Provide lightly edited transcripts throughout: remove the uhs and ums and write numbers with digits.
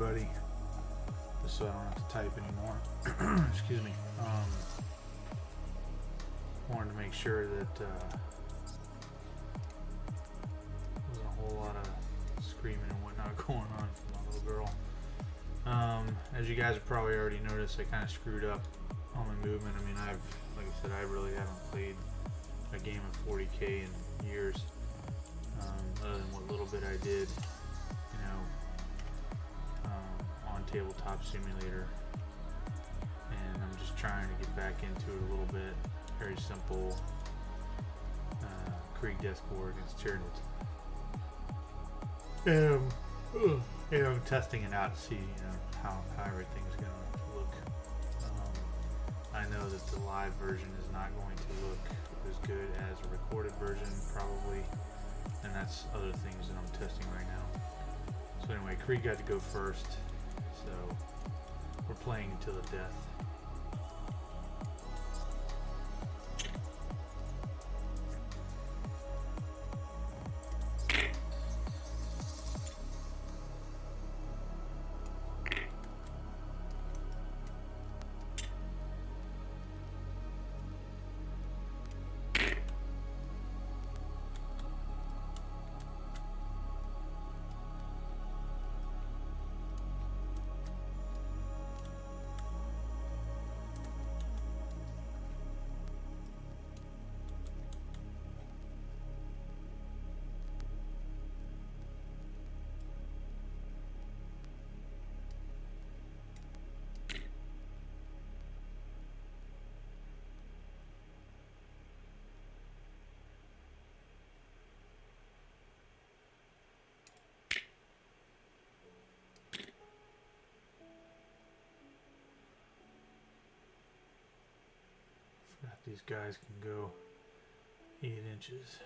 everybody, just so I don't have to type anymore. Excuse me. Wanted to make sure that there wasn't a whole lot of screaming and whatnot going on from my little girl. As you guys have probably already noticed, I kind of screwed up on my movement. I mean, like I said, I really haven't played a game of 40k in years, other than what little bit I did, on Tabletop Simulator, and I'm just trying to get back into it a little bit. Very simple Krieg death war against Tyranids, and I'm testing it out to see how everything's going to look. I know that the live version is not going to look as good as a recorded version, probably, and that's other things that I'm testing right now. So anyway, Krieg got to go first, so we're playing until the death. These guys can go 8 inches.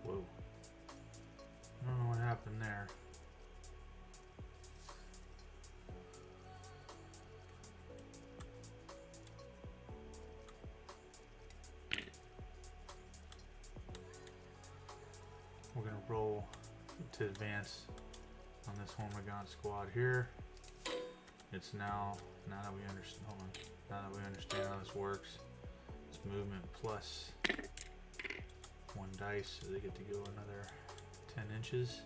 Whoa. I don't know what happened there. We're going to roll to advance on this Hormigaunt squad here. It's now that we understand, now that we understand how this works, it's movement plus 1 dice, so they get to go another 10 inches.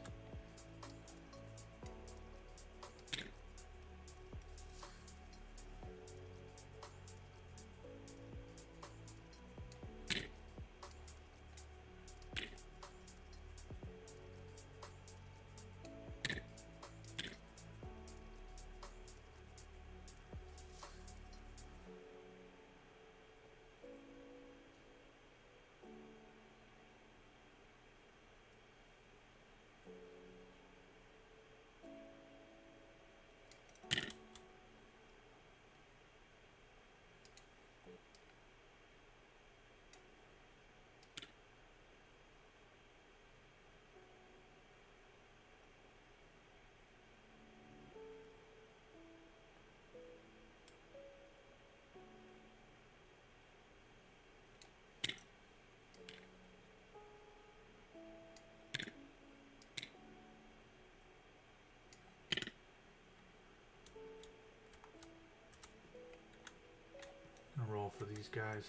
these guys.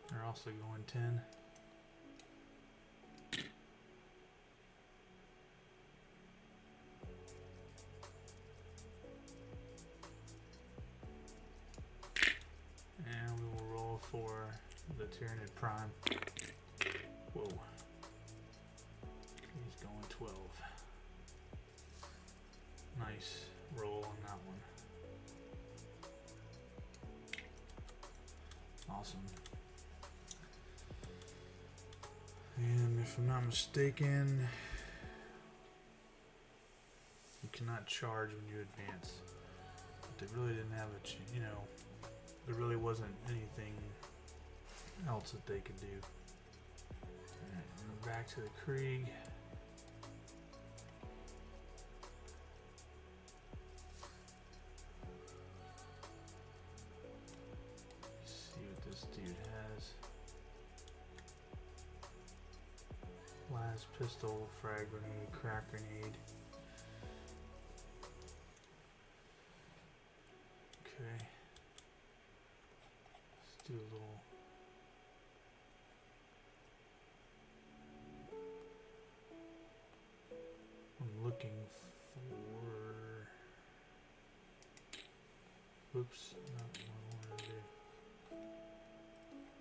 They're also going 10. And we will roll for the Tyranid Prime. Whoa. He's going 12. Nice roll on that one. Awesome. And if I'm not mistaken, you cannot charge when you advance. But they really didn't have a, you know, there really wasn't anything else that they could do. Alright, we're back to the Krieg. See what this dude has. Las pistol, frag grenade, crack grenade. Okay. Let's do a little. I'm looking for. Oops, not what I wanted to do.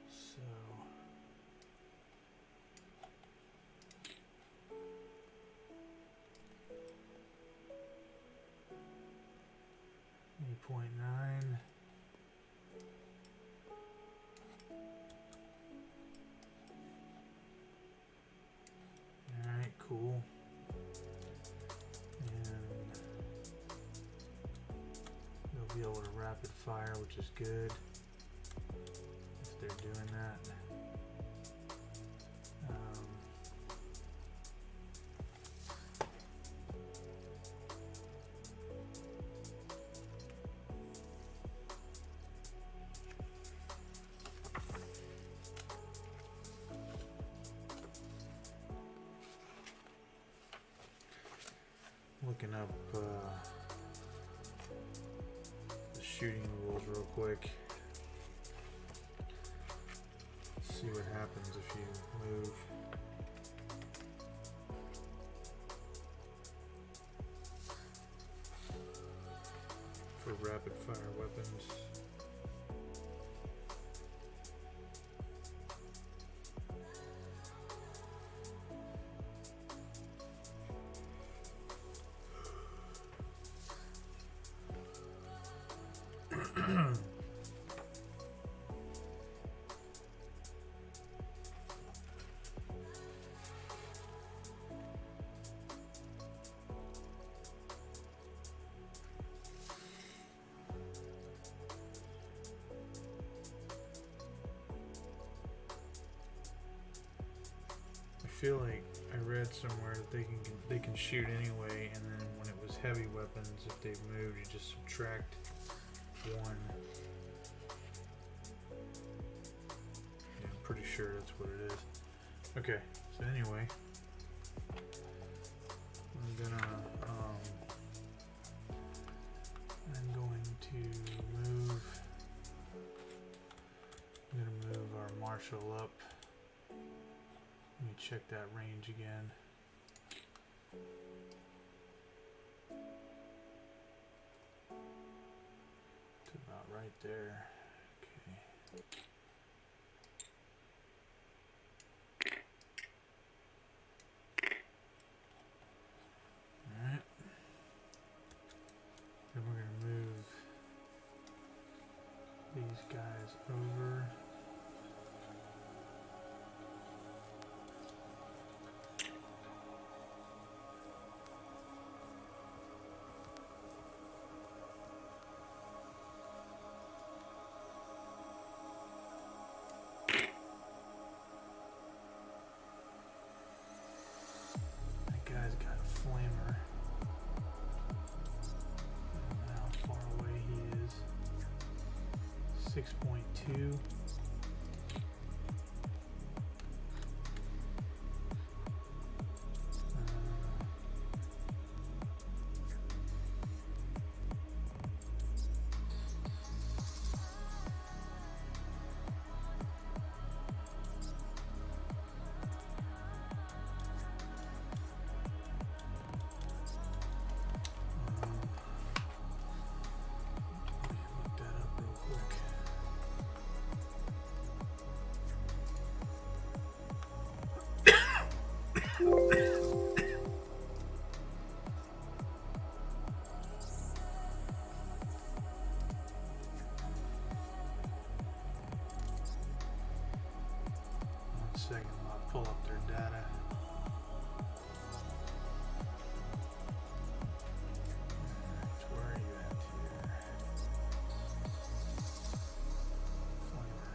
So. 8.9. Alright, cool. And they'll be able to rapid fire, which is good if they're doing that. Looking up the shooting rules real quick. See what happens if you move. For rapid fire weapons. I feel like I read somewhere that they can shoot anyway, and then when it was heavy weapons, if they've moved, you just subtract 1. Yeah, I'm pretty sure that's what it is. Okay, so anyway, I'm going to move our marshal up. Let me check that range again. It's about right there. Okay. Alright. Then we're going to move these guys over. Guy's got a flamer. I don't know how far away he is. 6.2. pull up their data. Where are you at here? Flamer.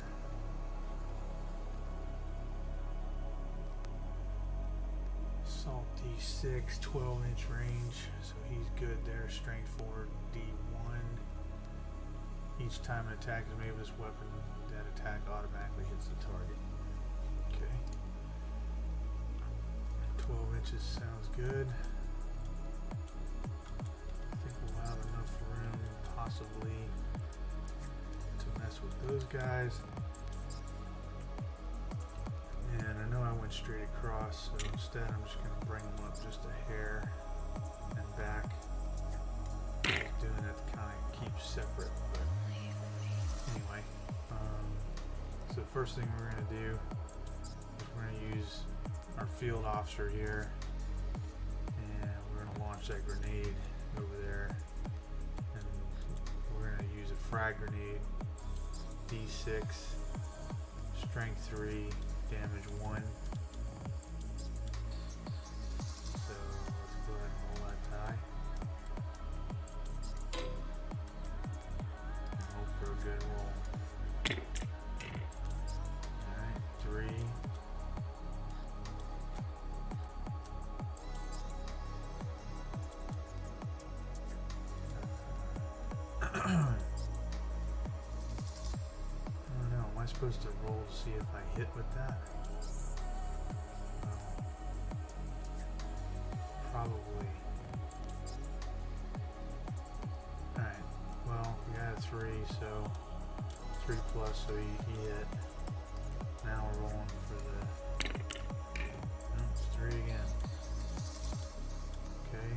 Assault D6, 12-inch range, so he's good there. Strength 4, D1. Each time an attack is made with this weapon, that attack automatically hits the target. Okay. 12 inches sounds good. I think we'll have enough room, possibly, to mess with those guys. And I know I went straight across, so instead I'm just going to bring them up just a hair and back. Doing that to kind of keep separate, but anyway. So the first thing we're going to do is we're going to use our field officer here, and we're going to launch that grenade over there, and we're going to use a frag grenade, D6, strength 3, damage 1. So let's go ahead and roll that die. And hope for a good roll. Alright, 3. I don't know, am I supposed to roll to see if I hit with that? Probably. Alright, well, we got a 3, so 3 plus, so he hit. Now we're rolling for the... No, it's 3 again. Okay.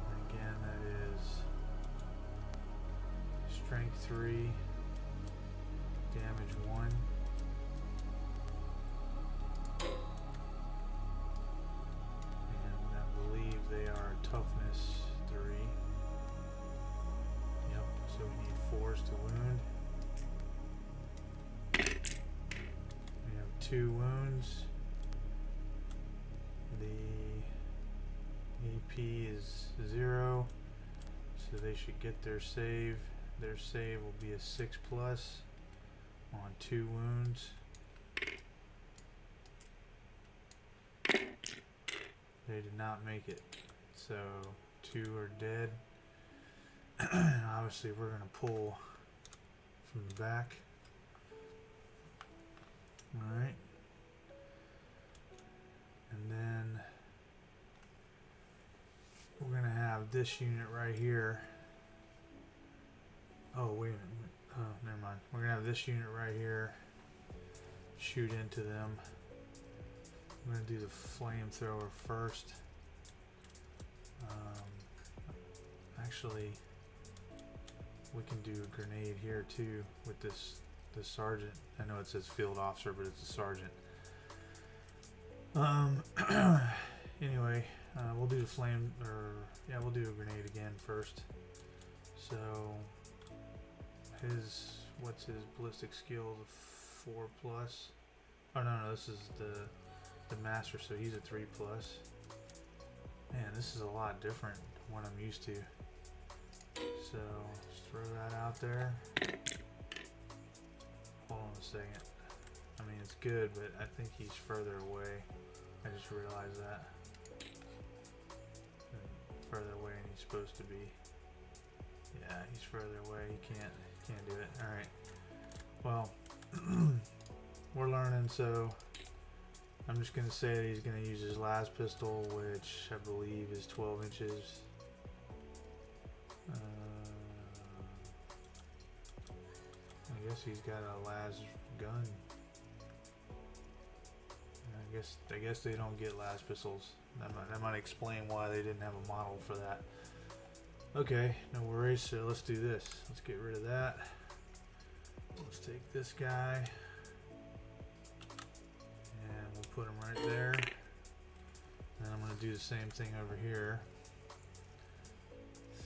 And again, that is strength 3, damage 1. And I believe they are toughness 3. Yep, so we need 4s to wound. We have 2 wounds. The AP is 0, so they should get their save. Their save will be a 6 plus on 2 wounds. They did not make it, so 2 are dead. And obviously we're going to pull from the back. Alright. And then we're going to have this unit right here. Oh, wait a minute. Oh, never mind. We're going to have this unit right here shoot into them. I'm going to do the flamethrower first. Actually, we can do a grenade here too with this sergeant. I know it says field officer, but it's a sergeant. Anyway, we'll do the we'll do a grenade again first. So what's his ballistic skill? 4 plus. Oh no, this is the master, so he's a 3 plus. Man, this is a lot different than what I'm used to. So let's throw that out there. Hold on a second. I mean, it's good, but I think he's further away. I just realized that. Further away than he's supposed to be. Yeah, he's further away. He can't do it. All right. Well, we're learning, so I'm just gonna say that he's gonna use his last pistol, which I believe is 12 inches. I guess he's got a las gun. I guess they don't get las pistols. That might explain why they didn't have a model for that. Okay, no worries. So let's do this. Let's get rid of that. Let's take this guy and we'll put him right there. And I'm going to do the same thing over here.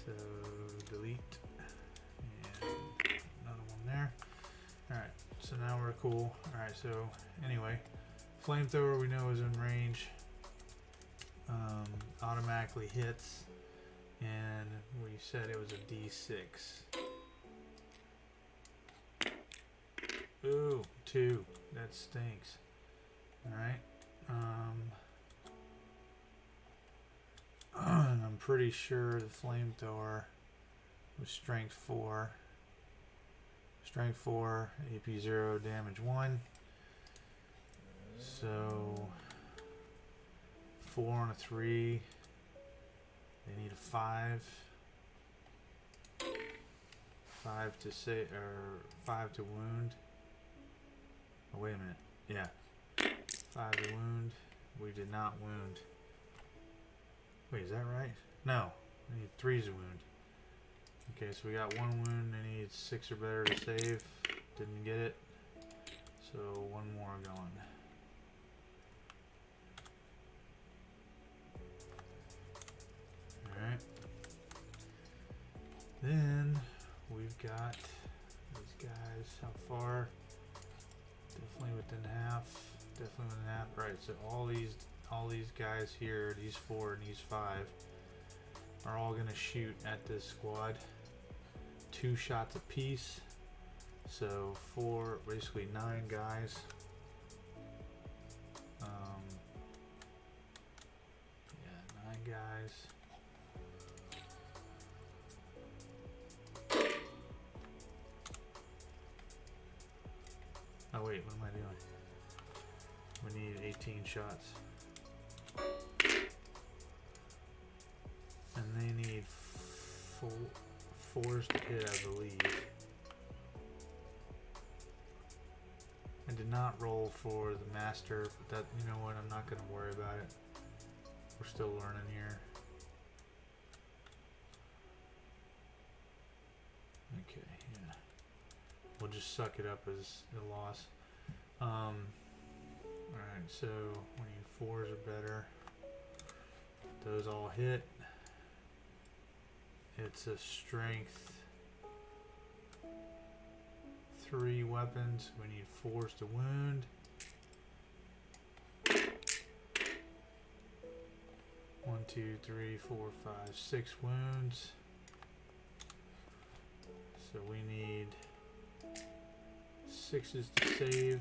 So delete and another one there. Alright, so now we're cool. Alright, so anyway, Flamethrower we know is in range. Automatically hits, and we said it was a D6. Ooh, 2. That stinks. Alright. I'm pretty sure the Flamethrower was strength 4. Strength 4, AP 0, damage 1. So 4 on a 3. They need a 5. 5 to say, or 5 to wound. Oh, wait a minute. Yeah. 5 to wound. We did not wound. Wait, is that right? No. We need 3 to wound. Okay, so we got 1 wound. I need 6 or better to save. Didn't get it. So 1 more going. Alright. Then we've got these guys. How far? Definitely within half. Definitely within half. Right, so all these guys here, these 4 and these 5, are all gonna shoot at this squad. 2 shots apiece. So 4, basically 9 guys. Yeah, 9 guys. Oh wait, what am I doing? We need 18 shots. And they need 4s to hit, I believe. I did not roll for the master, but that, you know what, I'm not going to worry about it. We're still learning here. Okay, yeah. We'll just suck it up as a loss. Alright, so we need 4s or better. Those all hit. It's a strength 3 weapons. We need 4s to wound. One, 2, 3, 4, 5, 6 wounds. So we need 6s to save,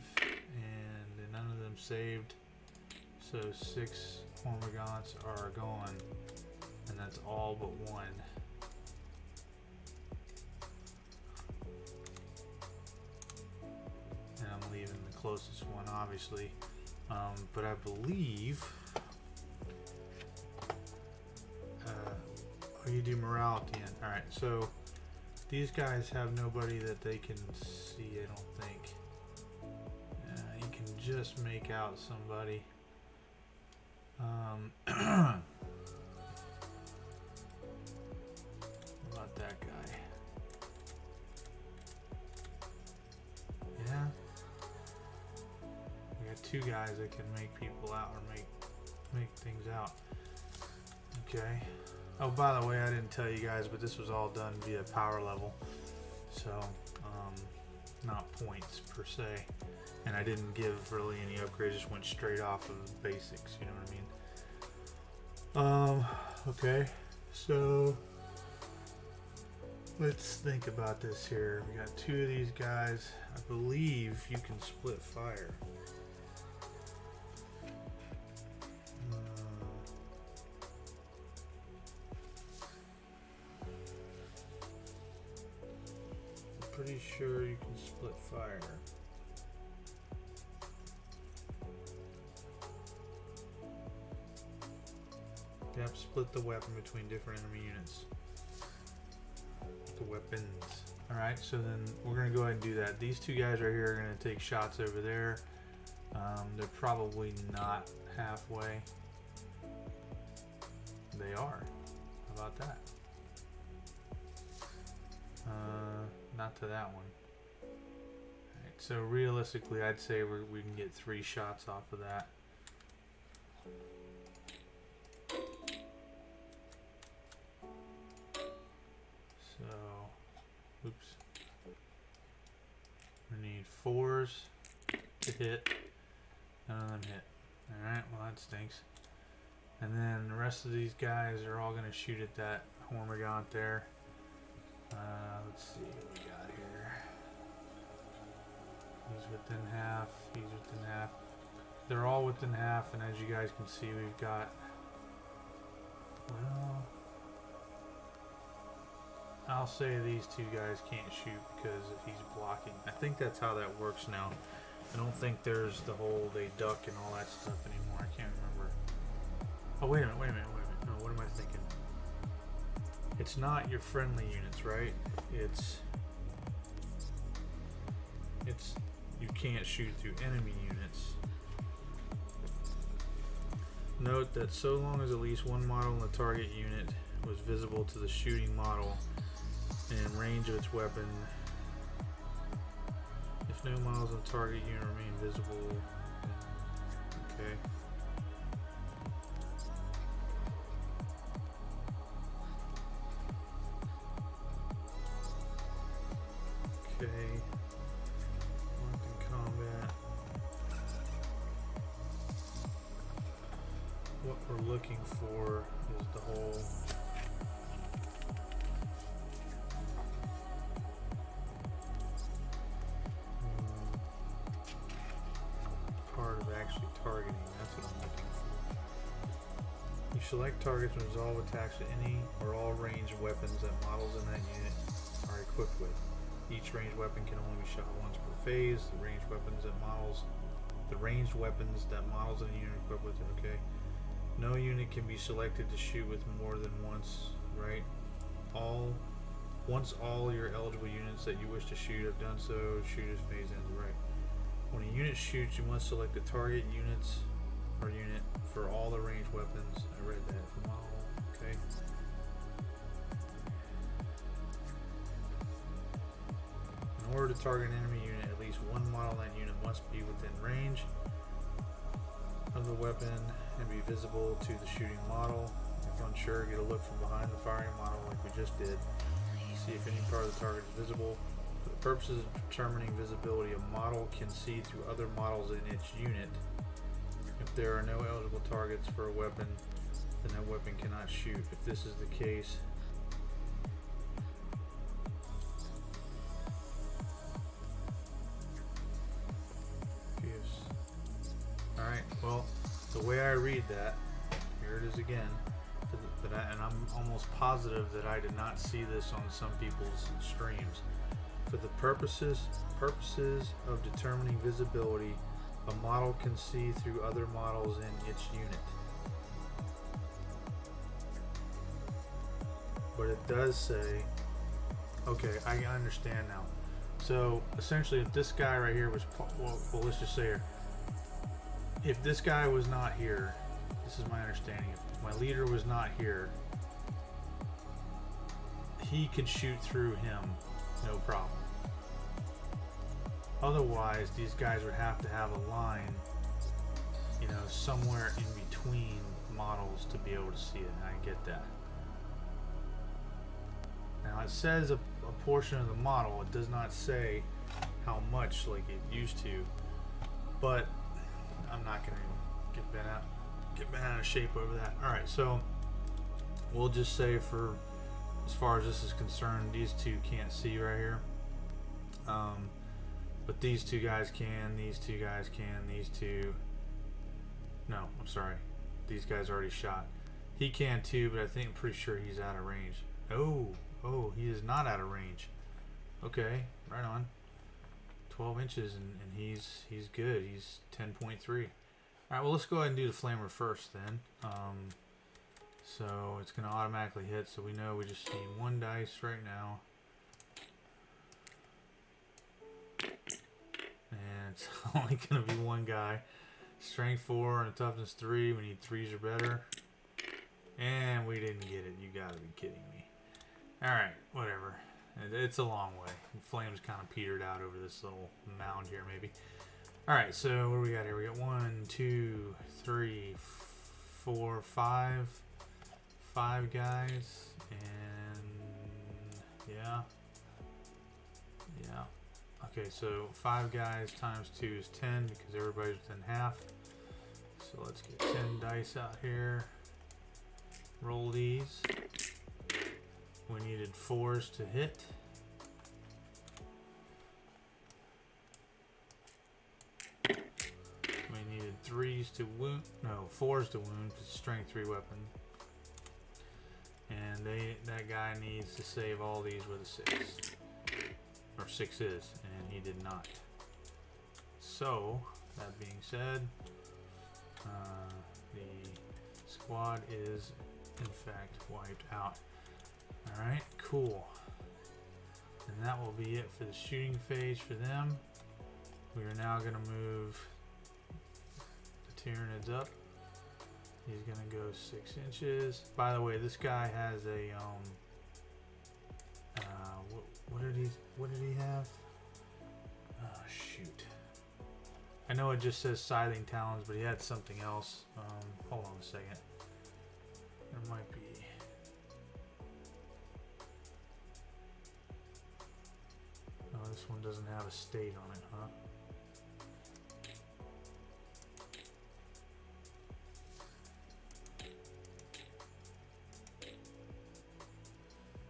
and none of them saved. So 6 Hormagaunts are gone, and that's all but 1. And I'm leaving the closest one, obviously. But I believe you do morale at the end. Alright, so these guys have nobody that they can see, I don't think. You can just make out somebody. What about that guy? Yeah. We got 2 guys that can make people out or make things out. Okay. Oh, by the way, I didn't tell you guys, but this was all done via power level. So, not points per se. And I didn't give really any upgrades, just went straight off of the basics, you know what I mean? Okay, so let's think about this here. We got 2 of these guys. I believe you can split fire. Pretty sure you can split fire. Yep, split the weapon between different enemy units. The weapons. Alright, so then we're going to go ahead and do that. These 2 guys right here are going to take shots over there. They're probably not halfway. They are. How about that? Not to that one. Alright, so realistically, I'd say we can get 3 shots off of that. So, oops. We need 4s to hit. None of them hit. Alright, well that stinks. And then the rest of these guys are all going to shoot at that Hormigaunt there. Let's see what we got here. He's within half. He's within half. They're all within half, and as you guys can see, we've got... Well... I'll say these two guys can't shoot because if he's blocking. I think that's how that works now. I don't think there's the whole they duck and all that stuff anymore. I can't remember. Oh, wait a minute. No, what am I thinking? It's not your friendly units, right? It's you can't shoot through enemy units. Note that so long as at least one model in the target unit was visible to the shooting model and in range of its weapon, if no models in the target unit remain visible, okay. Okay, locked in combat. What we're looking for is the whole part of actually targeting. That's what I'm looking for. You select targets and resolve attacks to any or all ranged weapons that models in that unit are equipped with. Each ranged weapon can only be shot once per phase. The ranged weapons that models in a unit are equipped with, okay. No unit can be selected to shoot with more than once, right? Once all your eligible units that you wish to shoot have done so, shoot as phase ends, right? When a unit shoots, you must select the target units or unit for all the ranged weapons. I read that from model, okay. In order to target an enemy unit, at least one model in that unit must be within range of the weapon and be visible to the shooting model. If unsure, get a look from behind the firing model like we just did. See if any part of the target is visible. For the purposes of determining visibility, a model can see through other models in its unit. If there are no eligible targets for a weapon, then that weapon cannot shoot. If this is the case, alright, well, the way I read that, here it is again, and I'm almost positive that I did not see this on some people's streams. For the purposes of determining visibility, a model can see through other models in its unit. But it does say, okay, I understand now. So essentially, if this guy right here was, well let's just say here, if this guy was not here, this is my understanding, if my leader was not here, he could shoot through him, no problem. Otherwise, these guys would have to have a line, you know, somewhere in between models to be able to see it, and I get that. Now it says a portion of the model, it does not say how much like it used to, but I'm not going to get bent out of shape over that. Alright, so we'll just say for as far as this is concerned, these two can't see right here. But these two guys can, these two guys can, these two... No, I'm sorry. These guys already shot. He can too, but I'm pretty sure he's out of range. Oh, he is not out of range. Okay, right on. 12 inches and he's good. He's 10.3. Alright, well let's go ahead and do the flamer first then. So it's going to automatically hit, so we know we just need one dice right now. And it's only going to be one guy. Strength 4 and a toughness 3. We need 3s or better. And we didn't get it. You gotta be kidding me. Alright, whatever. It's a long way. The flames kind of petered out over this little mound here, maybe. Alright, so what do we got here? We got 1, 2, 3, 4, 5. 5 guys. And yeah. Okay, so 5 guys times 2 is 10 because everybody's within half. So let's get 10 dice out here. Roll these. We needed 4s to hit. We needed 3s to wound. No, 4s to wound. It's a strength 3 weapon. And that guy needs to save all these with a 6. Or 6s, and he did not. So, that being said, the squad is in fact wiped out. Alright, cool. And that will be it for the shooting phase for them. We are now going to move the Tyranids up. He's going to go 6 inches. By the way, this guy has a what did he have? Oh shoot. I know it just says Scything Talons, but he had something else. Hold on a second. There might be. Oh, this one doesn't have a state on it, huh?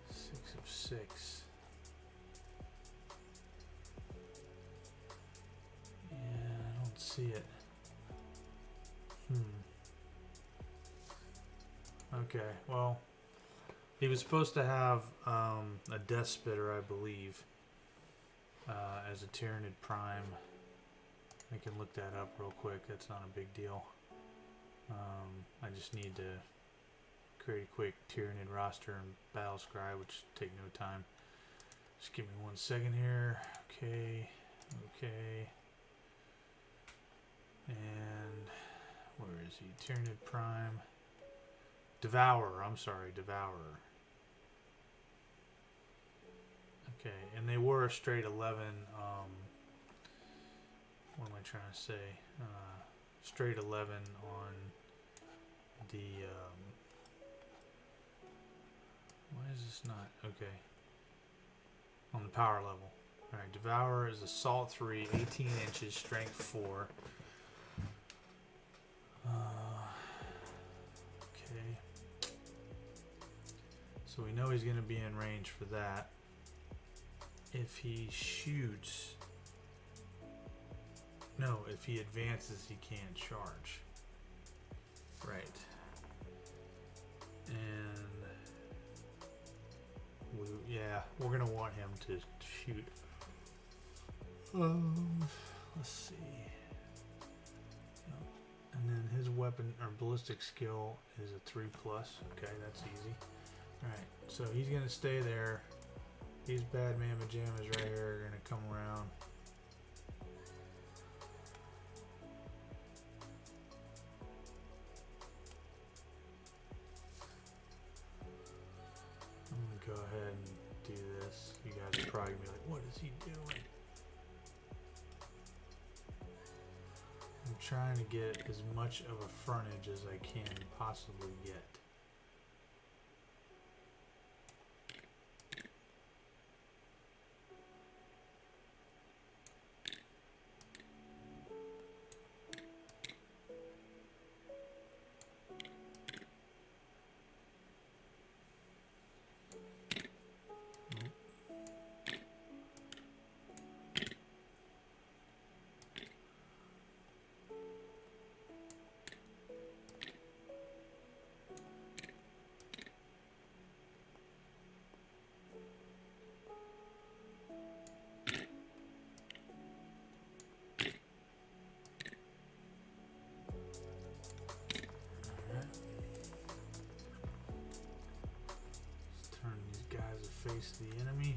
Six of 6. Yeah, I don't see it. Okay, well, he was supposed to have a Death Spitter, I believe, as a Tyranid Prime. I can look that up real quick. That's not a big deal. I just need to create a quick Tyranid roster and Battle Scribe, which take no time. Just give me 1 second here. Okay, okay. And where is he? Tyranid Prime. Devourer, I'm sorry, Devourer. Okay, and they were a straight 11, what am I trying to say? Straight 11 on the, why is this not, okay, on the power level. Alright, Devourer is Assault 3, 18 inches, Strength 4. Okay. So we know he's going to be in range for that. If he shoots... No, if he advances, he can't charge. Right. And... yeah, we're going to want him to shoot. Let's see. And then his weapon or ballistic skill is a 3+. Okay, that's easy. Alright, so he's going to stay there. These bad mamma jammas right here are going to come around. I'm going to go ahead and do this. You guys are probably going to be like, what is he doing? I'm trying to get as much of a frontage as I can possibly get. Face the enemy,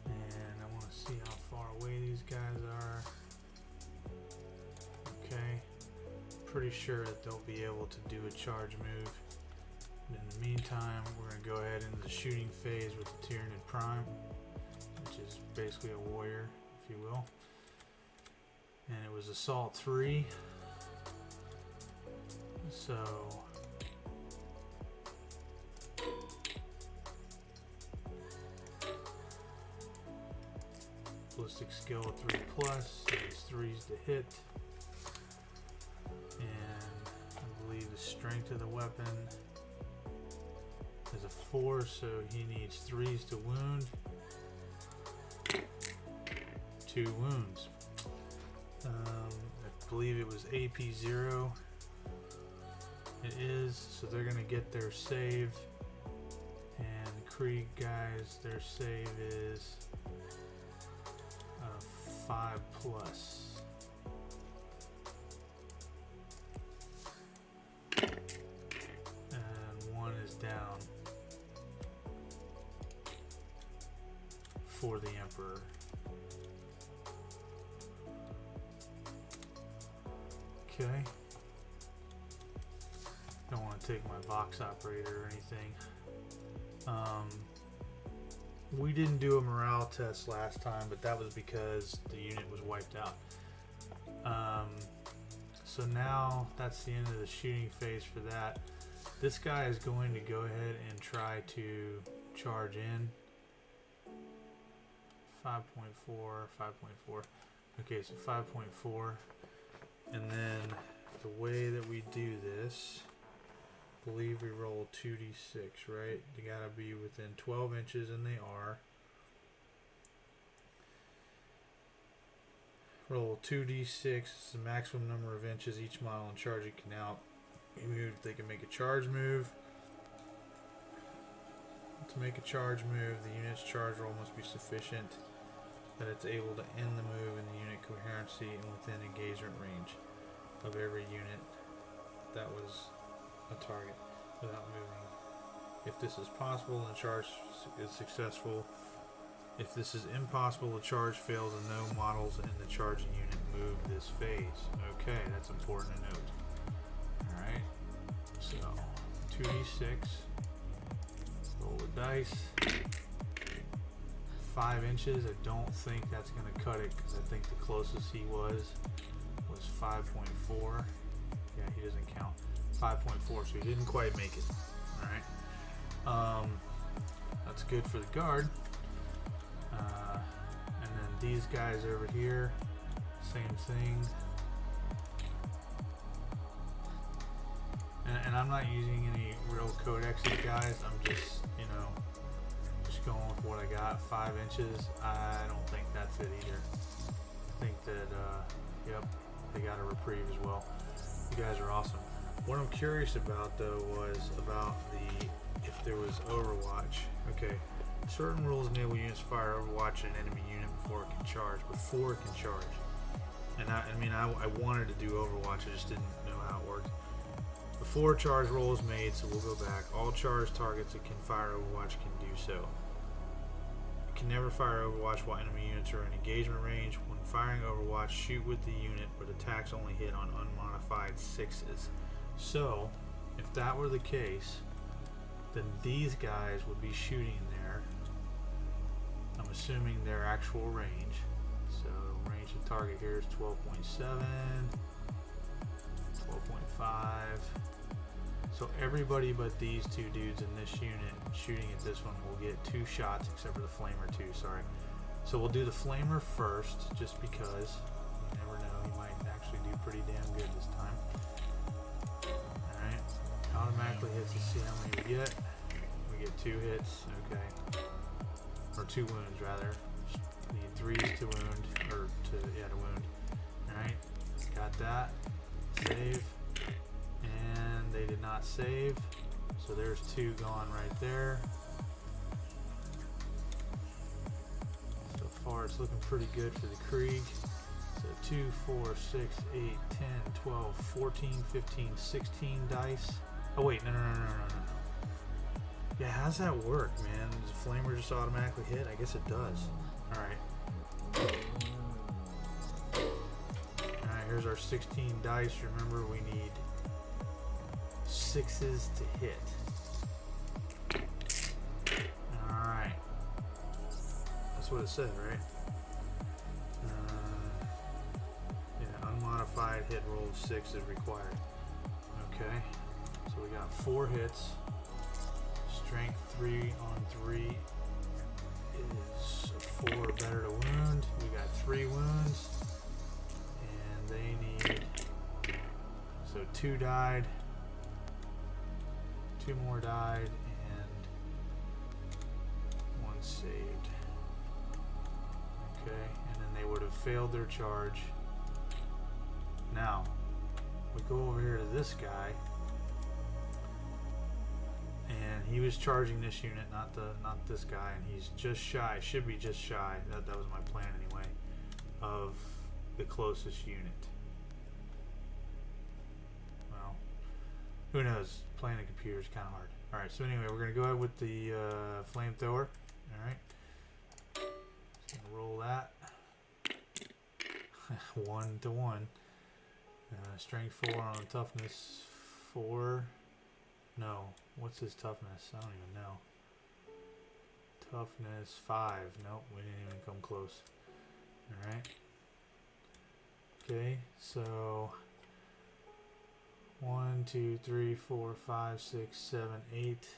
and I want to see how far away these guys are. Okay, pretty sure that they'll be able to do a charge move. But in the meantime, we're going to go ahead into the shooting phase with the Tyranid Prime, which is basically a warrior, if you will. And it was Assault 3, so ballistic skill 3+, so it's 3s to hit. And I believe the strength of the weapon is a 4, so he needs 3s to wound. 2 wounds. I believe it was AP 0. It is, so they're gonna get their save. And the Krieg guys, their save is 5+. And 1 is down for the Emperor. Okay. Don't want to take my box operator or anything. We didn't do a morale test last time, but that was because the unit was wiped out. So now that's the end of the shooting phase for that. This guy is going to go ahead and try to charge in. 5.4, 5.4. Okay, so 5.4. And then the way that we do this, I believe we roll 2d6, right? You gotta be within 12 inches, and they are. Roll 2d6, it's the maximum number of inches each model and charge it can out. They can make a charge move. To make a charge move, the unit's charge roll must be sufficient that it's able to end the move in the unit coherency and within engagement range of every unit that was a target without moving. If this is possible, then charge is successful. If this is impossible, the charge fails and no models in the charging unit move this phase. Okay, that's important to note. Alright, so 2d6, roll the dice. 5 inches, I don't think that's going to cut it, because I think the closest he was 5.4. Yeah, he doesn't count. 5.4, so he didn't quite make it. Alright. That's good for the guard. And then these guys over here, same thing. And I'm not using any real codexes, guys. I'm just, you know, just going with what I got. 5 inches, I don't think that's it either. I think that, yep, they got a reprieve as well. You guys are awesome. What I'm curious about, though, was about if there was Overwatch. Okay, certain rules enable units to fire Overwatch at an enemy unit before it can charge. Before it can charge. And I wanted to do Overwatch, I just didn't know how it worked. Before a charge roll is made, so we'll go back. All charged targets that can fire Overwatch can do so. You can never fire Overwatch while enemy units are in engagement range. When firing Overwatch, shoot with the unit, but attacks only hit on unmodified 6s. So, if that were the case, then these guys would be shooting there. I'm assuming their actual range. So, range of target here is 12.7, 12.5. So everybody but these two dudes in this unit shooting at this one will get 2 shots, except for the Flamer 2, sorry. So we'll do the Flamer first, just because you never know, he might actually do pretty damn good this time. Alright, automatically hits to see how many we get. We get 2 hits, okay. Or 2 wounds rather. Need 3s to wound, or to wound. Alright, got that. Save. And they did not save, so there's 2 gone right there. So far it's looking pretty good for the Krieg. So 2, 4, 6, 8, 10, 12, 14, 15, 16 dice. Oh wait, no. Yeah, how's that work, man? Does the Flamer just automatically hit? I guess it does. Alright. Alright, here's our 16 dice. Remember, we need 6s to hit. Alright. That's what it said, right? Yeah, unmodified hit roll of 6 is required. Okay. So we got 4 hits. Strength 3 on 3 is 4 better to wound. We got 2 died. 2 more died, and 1 saved. Okay, and then they would have failed their charge. Now, we go over here to this guy, and he was charging this unit, not this guy, and he's just shy, should be just shy, that was my plan anyway, of the closest unit. Well, who knows? Playing a computer is kind of hard. Alright, so anyway, we're going to go ahead with the Flamethrower. Alright. So roll that. 1 to 1. Strength 4 on toughness 4. No. What's his toughness? I don't even know. Toughness 5. Nope, we didn't even come close. Alright. Okay, so 1, 2, 3, 4, 5, 6, 7, 8.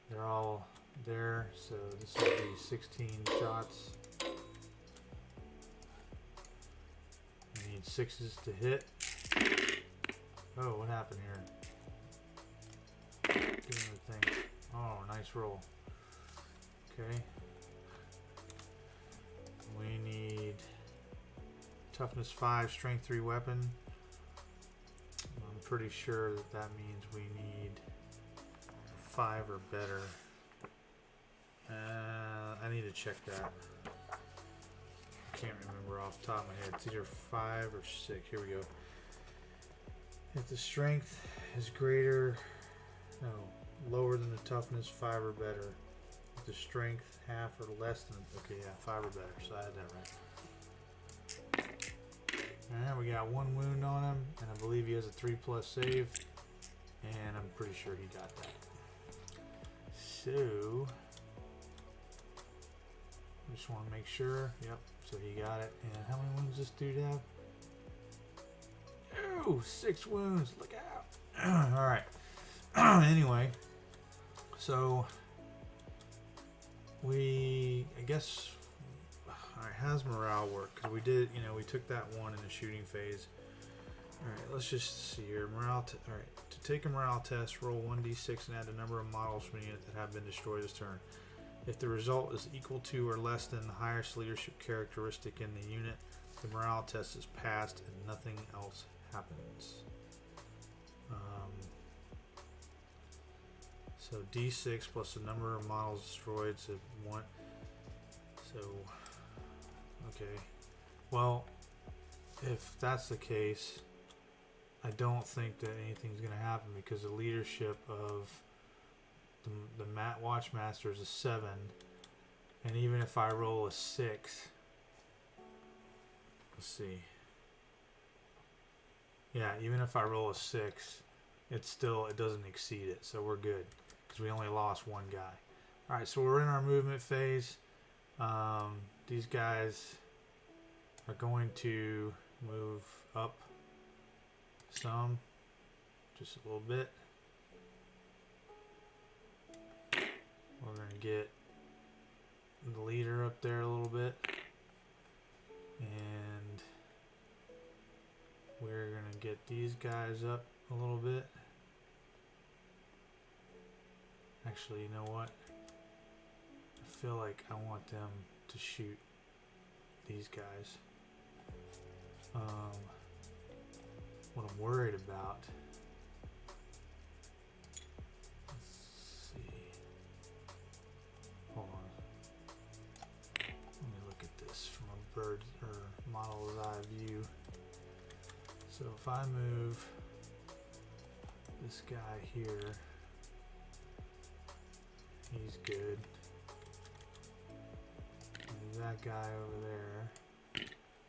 They're all there, so this will be 16 shots. We need 6s to hit. Oh, what happened here? Give me the thing. Oh, nice roll. Okay. We need toughness 5, strength 3 weapon. I'm pretty sure that means we need 5 or better. I need to check that. I can't remember off the top of my head. It's either 5 or 6. Here we go. If the strength is greater, no, lower than the toughness, 5 or better. If the strength half or less than, okay, yeah, 5 or better. So I had that right. Alright, we got 1 wound on him, and I believe he has a 3+ save, and I'm pretty sure he got that. So, I just want to make sure. Yep, so he got it. And how many wounds does this dude have? Oh, 6 wounds. Look out. Alright. Anyway, so I guess, alright, how's morale work? Because we did, we took that one in the shooting phase. Alright, let's just see here. Alright, to take a morale test, roll 1d6 and add the number of models from the unit that have been destroyed this turn. If the result is equal to or less than the highest leadership characteristic in the unit, the morale test is passed and nothing else happens. So d6 plus the number of models destroyed, so 1. So, okay. Well, if that's the case, I don't think that anything's going to happen because the leadership of the Watchmaster is a 7, and even if I roll a 6, let's see. Yeah, even if I roll a 6, it doesn't exceed it, so we're good because we only lost 1 guy. All right, so we're in our movement phase. These guys are going to move up some, just a little bit. We're going to get the leader up there a little bit, and we're going to get these guys up a little bit. Actually, you know what? I feel like I want them to shoot these guys. What I'm worried about, let's see. Hold on. Let me look at this from a bird's or model's eye view. So if I move this guy here, he's good. Move that guy over there,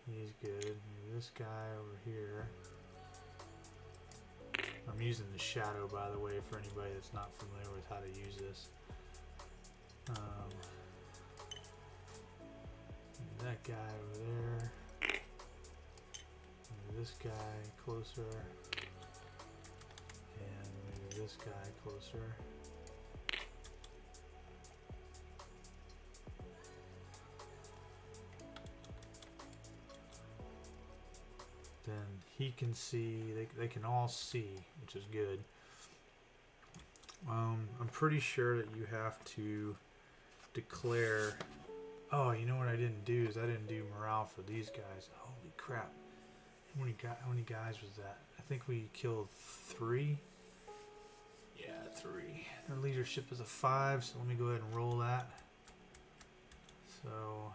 he's good. Move this guy over here. I'm using the shadow, by the way, for anybody that's not familiar with how to use this. Move that guy over there. Move this guy closer. And move this guy closer. then he can see, they can all see, which is good. I'm pretty sure that you have to declare. Oh, you know what I didn't do is I didn't do morale for these guys. Holy crap. How many guys was that? I think we killed 3. Yeah, 3. Their leadership is a 5, so let me go ahead and roll that. So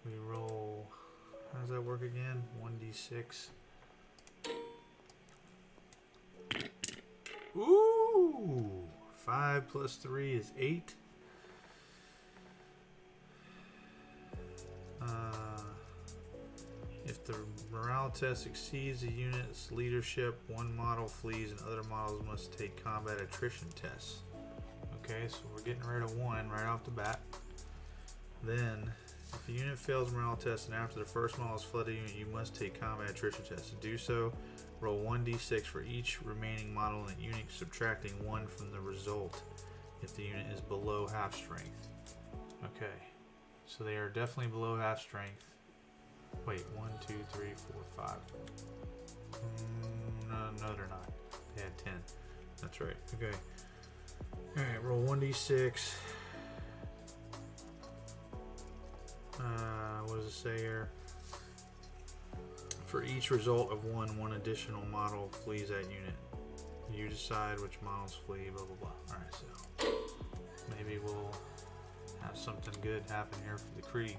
we roll, how does that work again? 1d6. Ooh! 5 plus 3 is 8. If the morale test exceeds the unit's leadership, one model flees and other models must take combat attrition tests. Okay, so we're getting rid of 1 right off the bat. Then, if a unit fails morale test and after the first model has fled the unit, you must take combat attrition tests. To do so, roll 1d6 for each remaining model in the unit, subtracting 1 from the result if the unit is below half strength. Okay, so they are definitely below half strength. Wait, 1, 2, 3, 4, 5. No, they're not. They had 10. That's right. Okay. Alright, roll 1d6. What does it say here? For each result of 1, one additional model flees that unit. You decide which models flee, blah, blah, blah. Alright, so maybe we'll have something good happen here for the Krieg.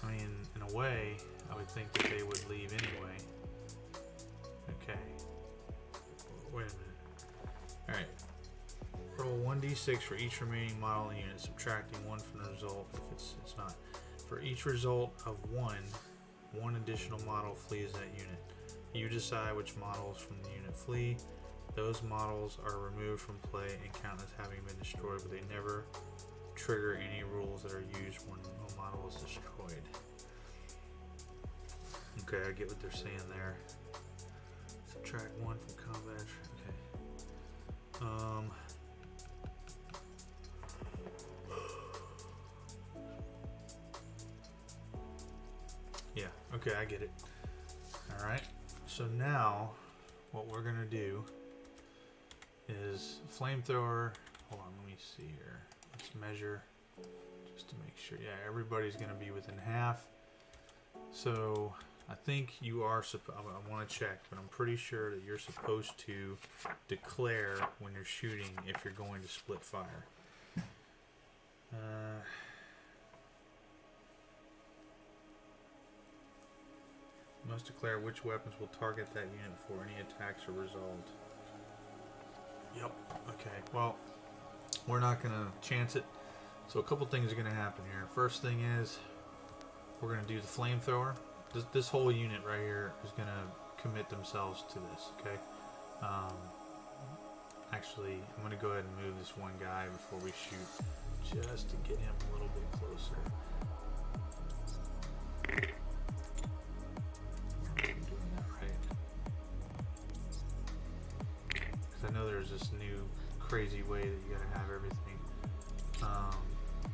I mean, in a way, I would think that they would leave anyway. Okay. Wait a minute. Alright. Roll 1d6 for each remaining model in the unit, subtracting 1 from the result if it's not. For each result of 1, one additional model flees that unit. You decide which models from the unit flee. Those models are removed from play and count as having been destroyed, but they never trigger any rules that are used when a model is destroyed. Okay, I get what they're saying there. Subtract 1 from combat. Okay. Yeah, okay, I get it. Alright, so now what we're gonna do is Flamethrower. Hold on, let me see here. Let's measure just to make sure. Yeah, everybody's gonna be within half. So I think you are I want to check, but I'm pretty sure that you're supposed to declare when you're shooting if you're going to split fire. You must declare which weapons will target that unit for any attacks or result. Yep. Okay. Well, we're not going to chance it. So a couple things are going to happen here. First thing is we're going to do the Flamethrower. This whole unit right here is going to commit themselves to this, okay? Actually, I'm going to go ahead and move this one guy before we shoot, just to get him a little bit closer. I'm doing that right. Because I know there's this new crazy way that you got to have everything.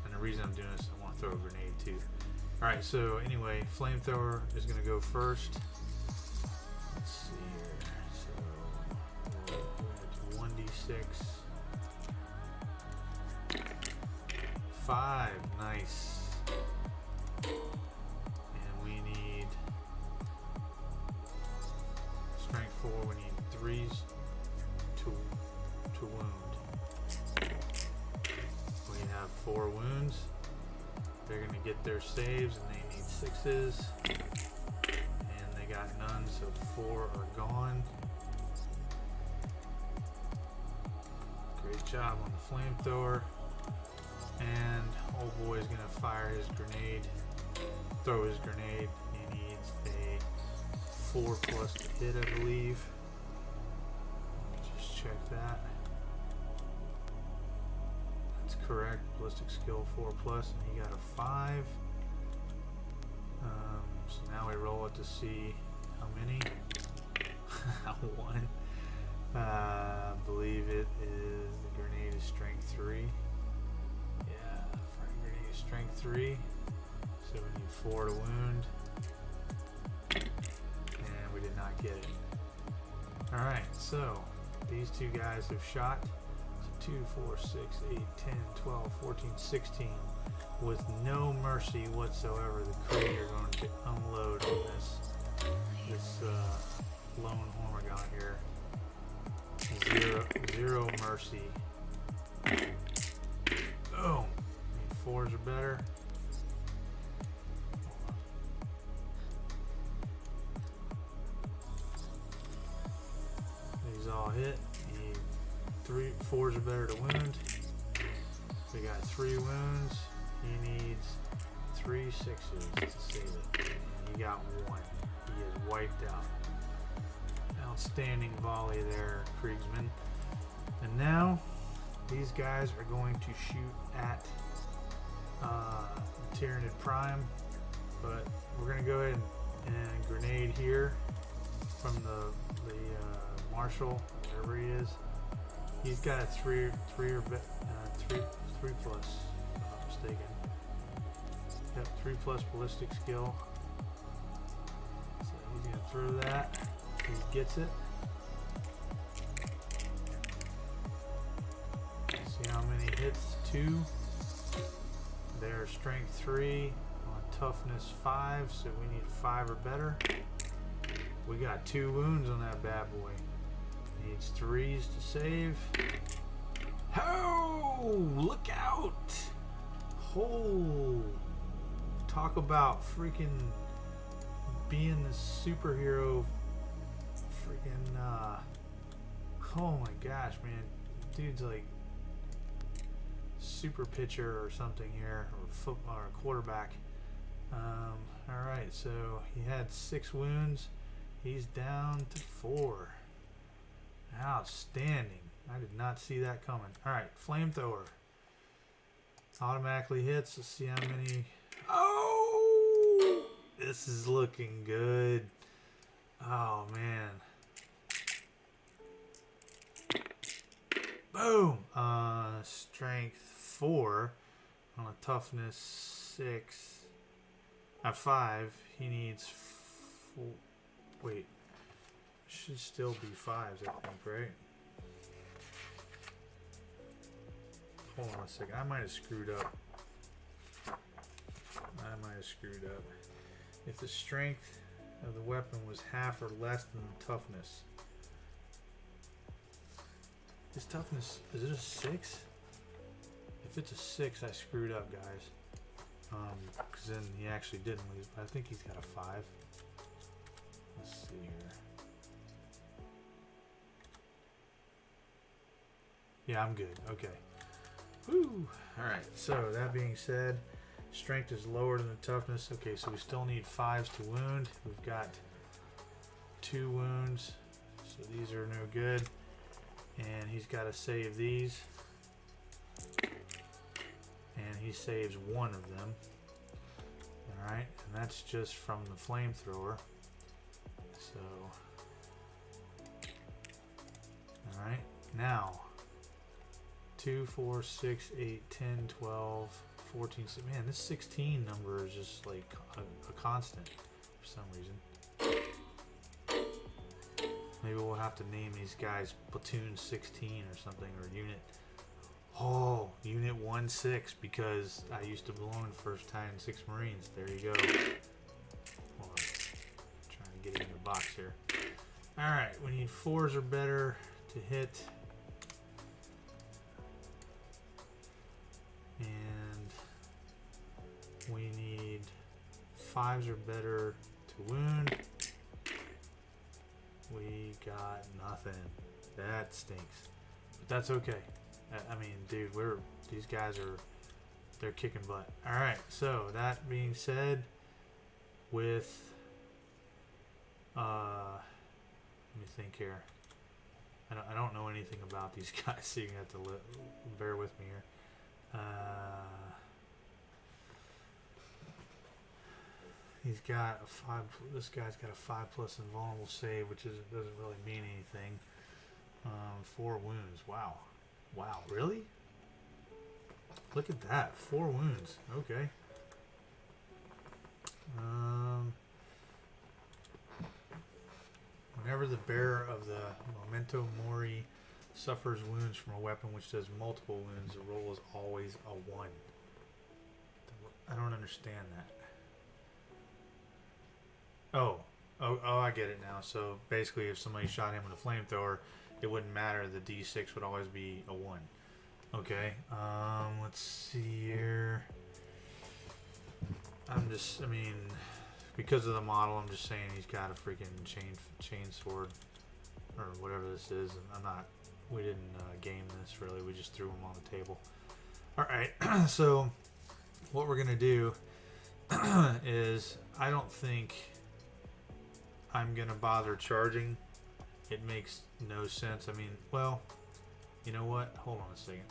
And the reason I'm doing this, I want to throw a grenade too. Alright, so anyway, Flamethrower is going to go first. Let's see here. So, we're going to do 1d6. 5, nice. And we need strength 4, we need 3s to wound. We have 4 wounds. They're going to get their saves and they need 6s. And they got none, so 4 are gone. Great job on the Flamethrower. And old boy is going to fire his grenade. Throw his grenade. He needs a 4+ to hit, I believe. Let me just check that. Correct, ballistic skill 4+, and he got a 5. So now we roll it to see how many. 1. I believe it is the grenade is strength 3. Yeah, front grenade is strength 3. So we need 4 to wound. And we did not get it. Alright, so these two guys have shot. So 2, 4, 6, 8, 10, 12, 14, 16. With no mercy whatsoever, the Krieg are going to unload on this lone Hormigaunt here. Zero mercy. Boom. 4s are better. These all hit. Need 4s are better to wound. We got 3 wounds. He needs 3 6s to save it. And he got 1. He is wiped out. Outstanding volley there, Kriegsman. And now these guys are going to shoot at Tyranid Prime, but we're going to go ahead and grenade here from the Marshal, wherever he is. He's got a 3 plus, if I'm not mistaken. Yep, 3+ ballistic skill. So he's going to throw that. He gets it. See how many hits? 2. Their strength 3 on toughness 5, so we need 5 or better. We got 2 wounds on that bad boy. Needs 3s to save. Oh, look out! Oh, talk about freaking being the superhero. Freaking, oh my gosh, man. Dude's like super pitcher or something here, or football, or quarterback. Alright, so he had 6 wounds. He's down to 4. Outstanding. I did not see that coming. Alright, Flamethrower. Automatically hits. Let's see how many. Oh! This is looking good. Oh, man. Boom! Strength 4 on a toughness 6. At 5, he needs 4. Wait, should still be 5s, I think, right? Hold on a second. I might have screwed up. If the strength of the weapon was half or less than the toughness. His toughness, is it a 6? If it's a 6, I screwed up, guys. Because then he actually didn't lose. But I think he's got a 5. Let's see here. Yeah, I'm good. Okay. Woo! Alright, so that being said, strength is lower than the toughness. Okay, so we still need 5s to wound. We've got 2 wounds, so these are no good. And he's got to save these. And he saves 1 of them. Alright, and that's just from the Flamethrower. So, alright, now 2, 4, 6, 8, 10, 12, 14. Man, this 16 number is just like a constant for some reason. Maybe we'll have to name these guys Platoon 16 or something, or Unit. Oh, Unit 1-6, because I used to belong to 1st Battalion 6 Marines. There you go. Hold on. Trying to get it in the box here. Alright, we need 4s or better to hit. And we need 5s or better to wound. We got nothing. That stinks. But that's okay. I mean, dude, these guys they're kicking butt. Alright, so that being said, with let me think here. I don't know anything about these guys, so you have to bear with me here. He's got a 5. This guy's got a 5+ invulnerable save, which doesn't really mean anything. 4 wounds. Wow. Wow, really? Look at that. 4 wounds. Okay. Whenever the bearer of the Memento Mori suffers wounds from a weapon which does multiple wounds, the roll is always a 1. I don't understand that. Oh, I get it now. So basically, if somebody shot him with a flamethrower, it wouldn't matter. The D6 would always be a 1. Okay. Let's see here. I mean, because of the model, I'm just saying he's got a freaking chain sword or whatever this is. And we didn't game this really. We just threw him on the table. All right. So what we're gonna do is, I don't think I'm gonna bother charging. It makes no sense. I mean, well, you know what? Hold on a second.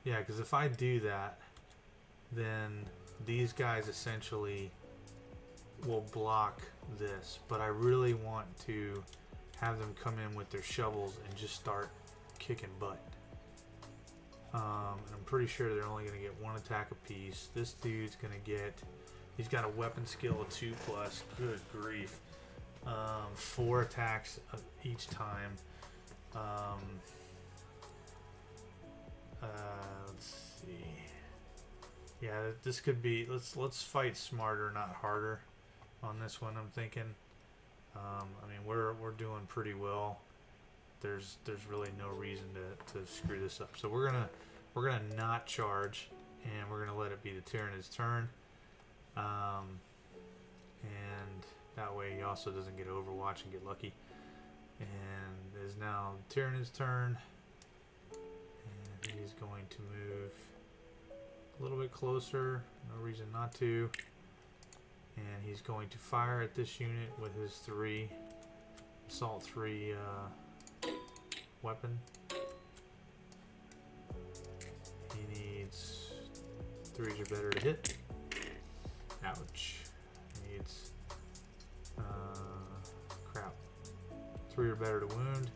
Yeah, because if I do that, then these guys essentially will block this. But I really want to have them come in with their shovels and just start kicking butt. And I'm pretty sure they're only going to get 1 attack apiece. This dude's going to get... He's got a weapon skill of 2+. Good grief. 4 attacks each time. Let's see. Yeah, this could be... Let's fight smarter, not harder on this one, I'm thinking. I mean, we're doing pretty well. There's really no reason to screw this up. So we're gonna not charge, and we're gonna let it be the Tyranids' turn. And that way he also doesn't get Overwatch and get lucky. And it is now Tyranids' turn, and he's going to move a little bit closer. No reason not to. And he's going to fire at this unit with his Assault 3 weapon. He needs 3s or better to hit. Ouch. He needs crap. 3 or better to wound.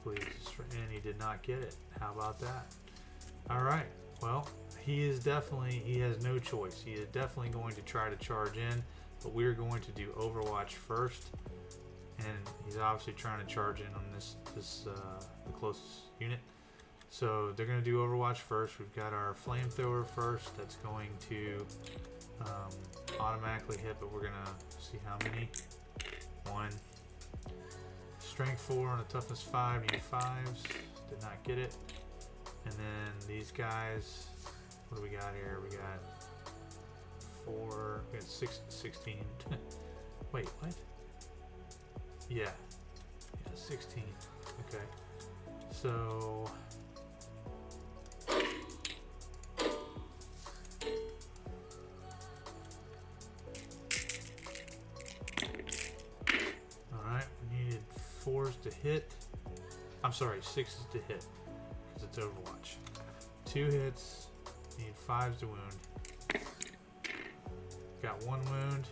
Please. And he did not get it. How about that? Alright. Well, he has no choice. He is definitely going to try to charge in, but we're going to do Overwatch first. And he's obviously trying to charge in on the closest unit. So they're going to do Overwatch first. We've got our Flamethrower first. That's going to automatically hit, but we're going to see how many. 1. Strength 4 and a toughness 5. Need 5s. Did not get it. And then these guys, what do we got here? We got 4, we got 16. Wait, what? Yeah, 16. Okay. So alright, we needed 4s to hit. I'm sorry, 6s to hit, because it's Overwatch. 2 hits, need 5s to wound. Got 1 wound.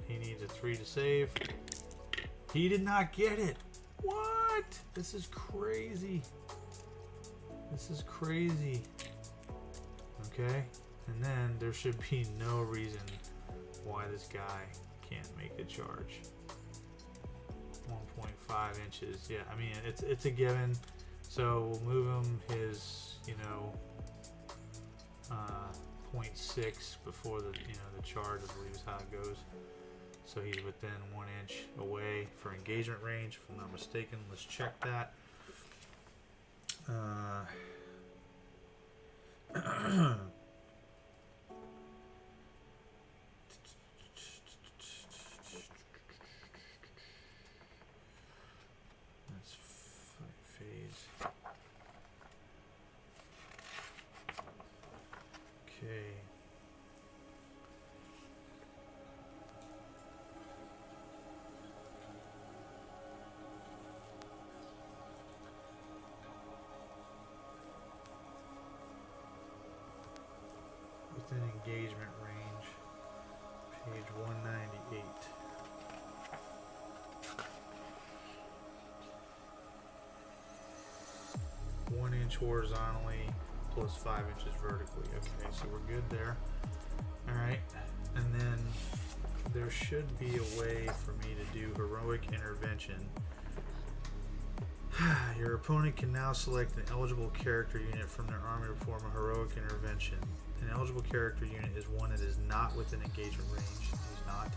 He needs a 3 to save. He did not get it. What? This is crazy. This is crazy. Okay. And then there should be no reason why this guy can't make a charge. 1.5 inches. Yeah, I mean, it's a given. So we'll move him his, 0.6 before the charge, I believe is how it goes. So he's within 1 inch away for engagement range, if I'm not mistaken. Let's check that. Let's phase. Okay. Within engagement range, page 198. +1 inch horizontally, +5 inches vertically. Okay, so we're good there. Alright, and then there should be a way for me to do heroic intervention. Your opponent can now select an eligible character unit from their army to perform a heroic intervention. An eligible character unit is one that is not within engagement range, is not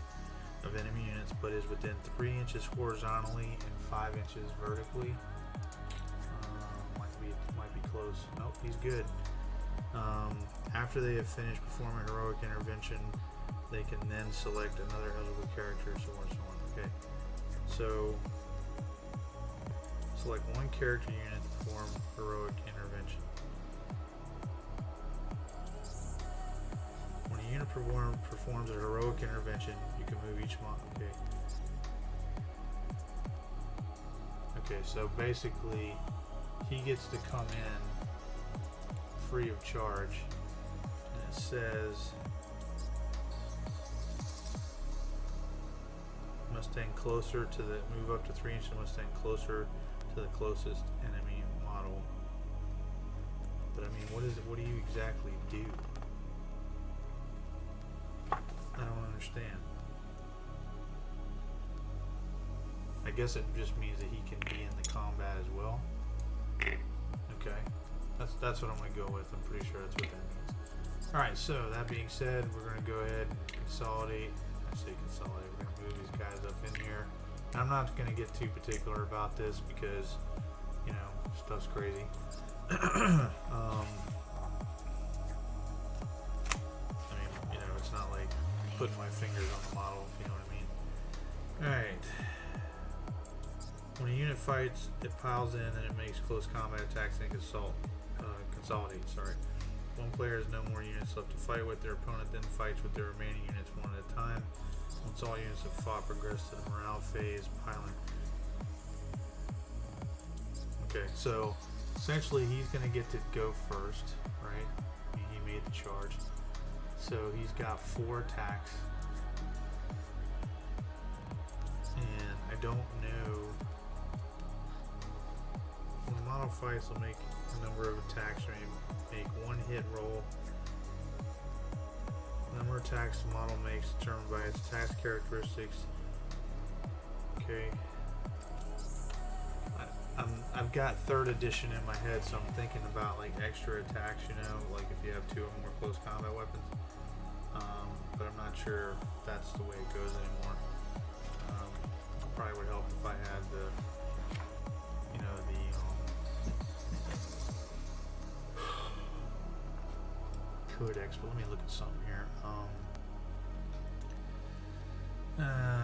of enemy units, but is within 3 inches horizontally and 5 inches vertically. Might be close. Nope, he's good. After they have finished performing heroic intervention, they can then select another eligible character, so on and so on. Okay, so select one character unit to perform heroic intervention. When a unit performs a heroic intervention, you can move each model. Okay, so basically he gets to come in free of charge, and it says must stand closer to the move up to 3 inches, must stand closer to the closest enemy model. But I mean, what is it? What do you exactly do? I don't understand. I guess it just means that he can be in the combat as well. Okay, that's what I'm gonna go with. I'm pretty sure that's what that means. All right. So that being said, we're gonna go ahead and consolidate. I say consolidate. We're gonna move these guys up in here. And I'm not gonna get too particular about this because, you know, stuff's crazy. I mean, you know, it's not like putting my fingers on the model, if you know what I mean. Alright. When a unit fights, it piles in and it makes close combat attacks and consolidate. Sorry. One player has no more units left to fight with. Their opponent then fights with their remaining units one at a time. Once all units have fought, progress to the morale phase, piling. Okay, so essentially he's going to get to go first, right? I mean, he made the charge. So he's got 4 attacks. And I don't know. When the model fights, will make a number of attacks, or make 1 hit roll. The number of attacks the model makes determined by its attack characteristics. Okay. I've got 3rd edition in my head, so I'm thinking about like extra attacks, you know, like if you have 2 or more close combat weapons. But I'm not sure if that's the way it goes anymore. Probably would help if I had the, you know, the codex. But let me look at something here.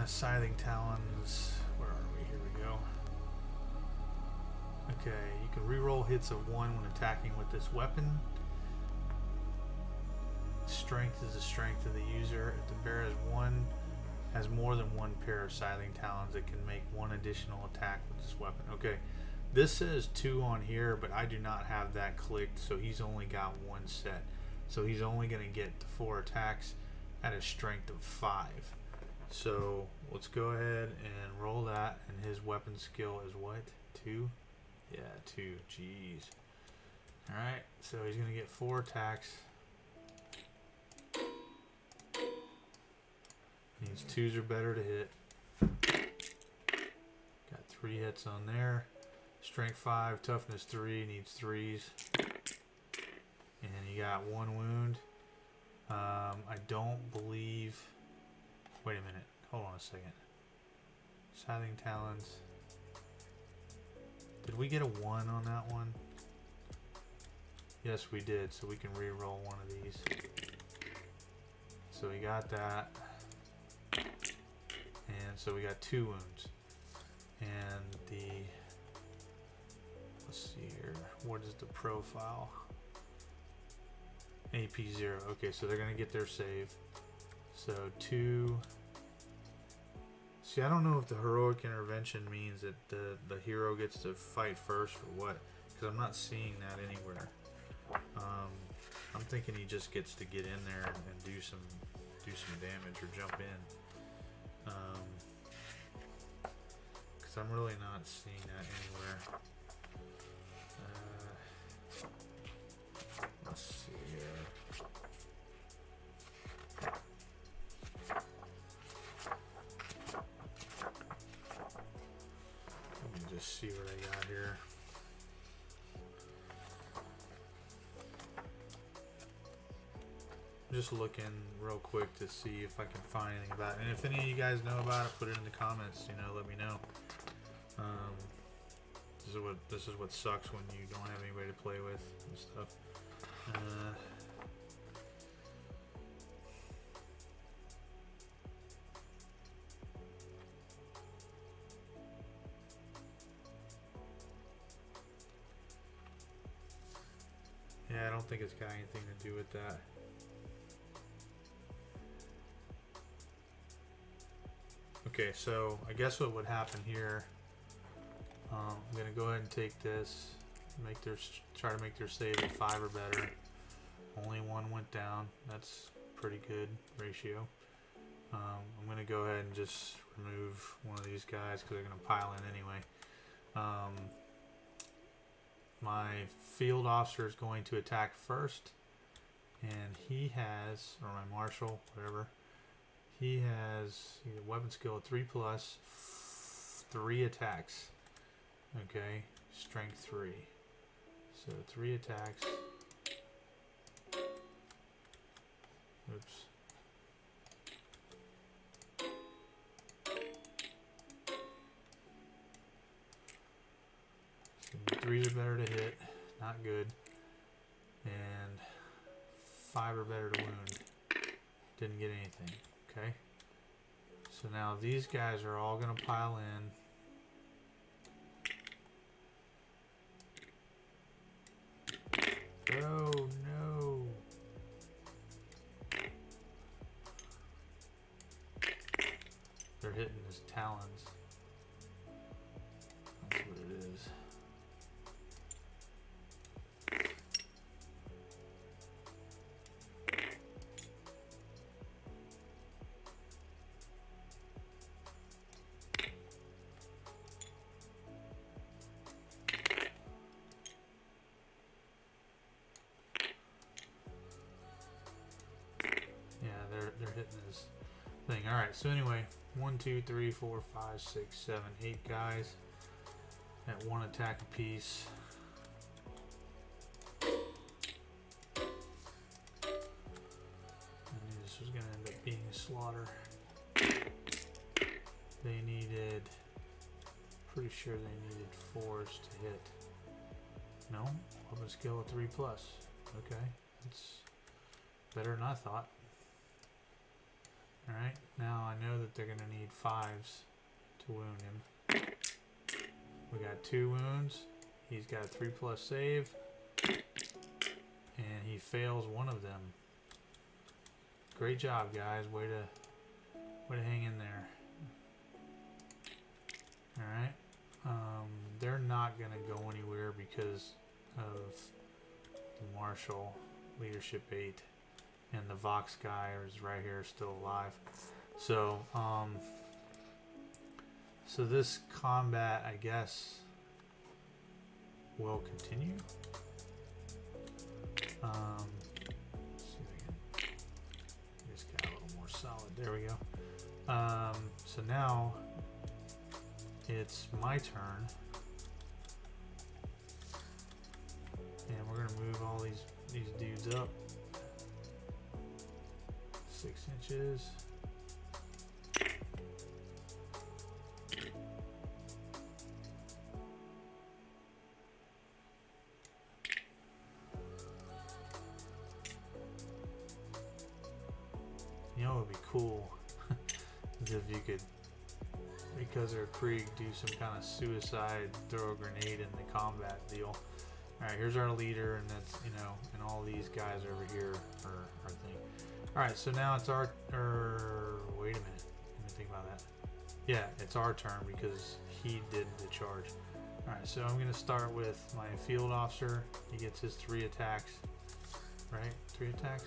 Scything Talons. Where are we? Here we go. Okay, you can reroll hits of 1 when attacking with this weapon. Strength is the strength of the user. If the bear has more than 1 pair of Scything Talons, it can make 1 additional attack with this weapon. Okay, this says 2 on here, but I do not have that clicked, so he's only got 1 set. So he's only going to get 4 attacks at a strength of 5. So let's go ahead and roll that, and his weapon skill is what? 2? Yeah, 2. Jeez. Alright, so he's going to get 4 attacks. Needs 2s or better to hit. Got 3 hits on there. Strength 5, toughness 3, needs 3s. And you got 1 wound. I don't believe... Wait a minute. Hold on a second. Scything Talons. Did we get a 1 on that one? Yes, we did. So we can re-roll one of these. So we got that. And so we got 2 wounds. And the... Let's see here. What is the profile? AP 0. Okay, so they're going to get their save. So 2... See, I don't know if the heroic intervention means that the hero gets to fight first or what, because I'm not seeing that anywhere. I'm thinking he just gets to get in there and do some damage or jump in. Because I'm really not seeing that anywhere. Let's see here. see what I got here. Just looking real quick to see if I can find anything about it. And if any of you guys know about it, put it in the comments, you know, let me know. This is what sucks when you don't have anybody to play with and stuff. Yeah, I don't think it's got anything to do with that. Okay, so I guess what would happen here, I'm gonna go ahead and take this, try to make their save at 5 or better. Only one went down. That's pretty good ratio. I'm gonna go ahead and just remove one of these guys because they're gonna pile in anyway. My field officer is going to attack first, and he has, or my marshal, whatever. He has a weapon skill of 3+, 3 attacks. Okay, strength 3. So 3 attacks. Oops. So 3 are better to hit, not good. And 5 are better to wound. Didn't get anything. Okay, so now these guys are all going to pile in. Oh no. They're hitting his talons. That's what it is. They're hitting this thing. All right, so anyway, 1, 2, 3, 4, 5, 6, 7, 8 guys at 1 attack apiece. I knew this was going to end up being a slaughter. They needed, pretty sure they needed 4s to hit. No, weapon skill of 3+. Okay, it's better than I thought. Alright, now I know that they're going to need 5s to wound him. We got 2 wounds. He's got a 3+ save. And he fails one of them. Great job, guys. Way to hang in there. Alright. They're not going to go anywhere because of the Marshal Leadership 8. And the Vox guy is right here, still alive. So, so this combat, I guess, will continue. See if I can make this guy a little more solid. There we go. So now it's my turn, and we're gonna move all these dudes up. 6 inches. You know, it would be cool if you could, because they're Krieg, do some kind of suicide, throw a grenade in the combat deal. Alright, here's our leader, and that's, you know, and all these guys over here are our thing. Alright, so now it's our, wait a minute, let me think about that. Yeah, it's our turn because he did the charge. Alright, so I'm going to start with my field officer. He gets his 3 attacks, right? 3 attacks?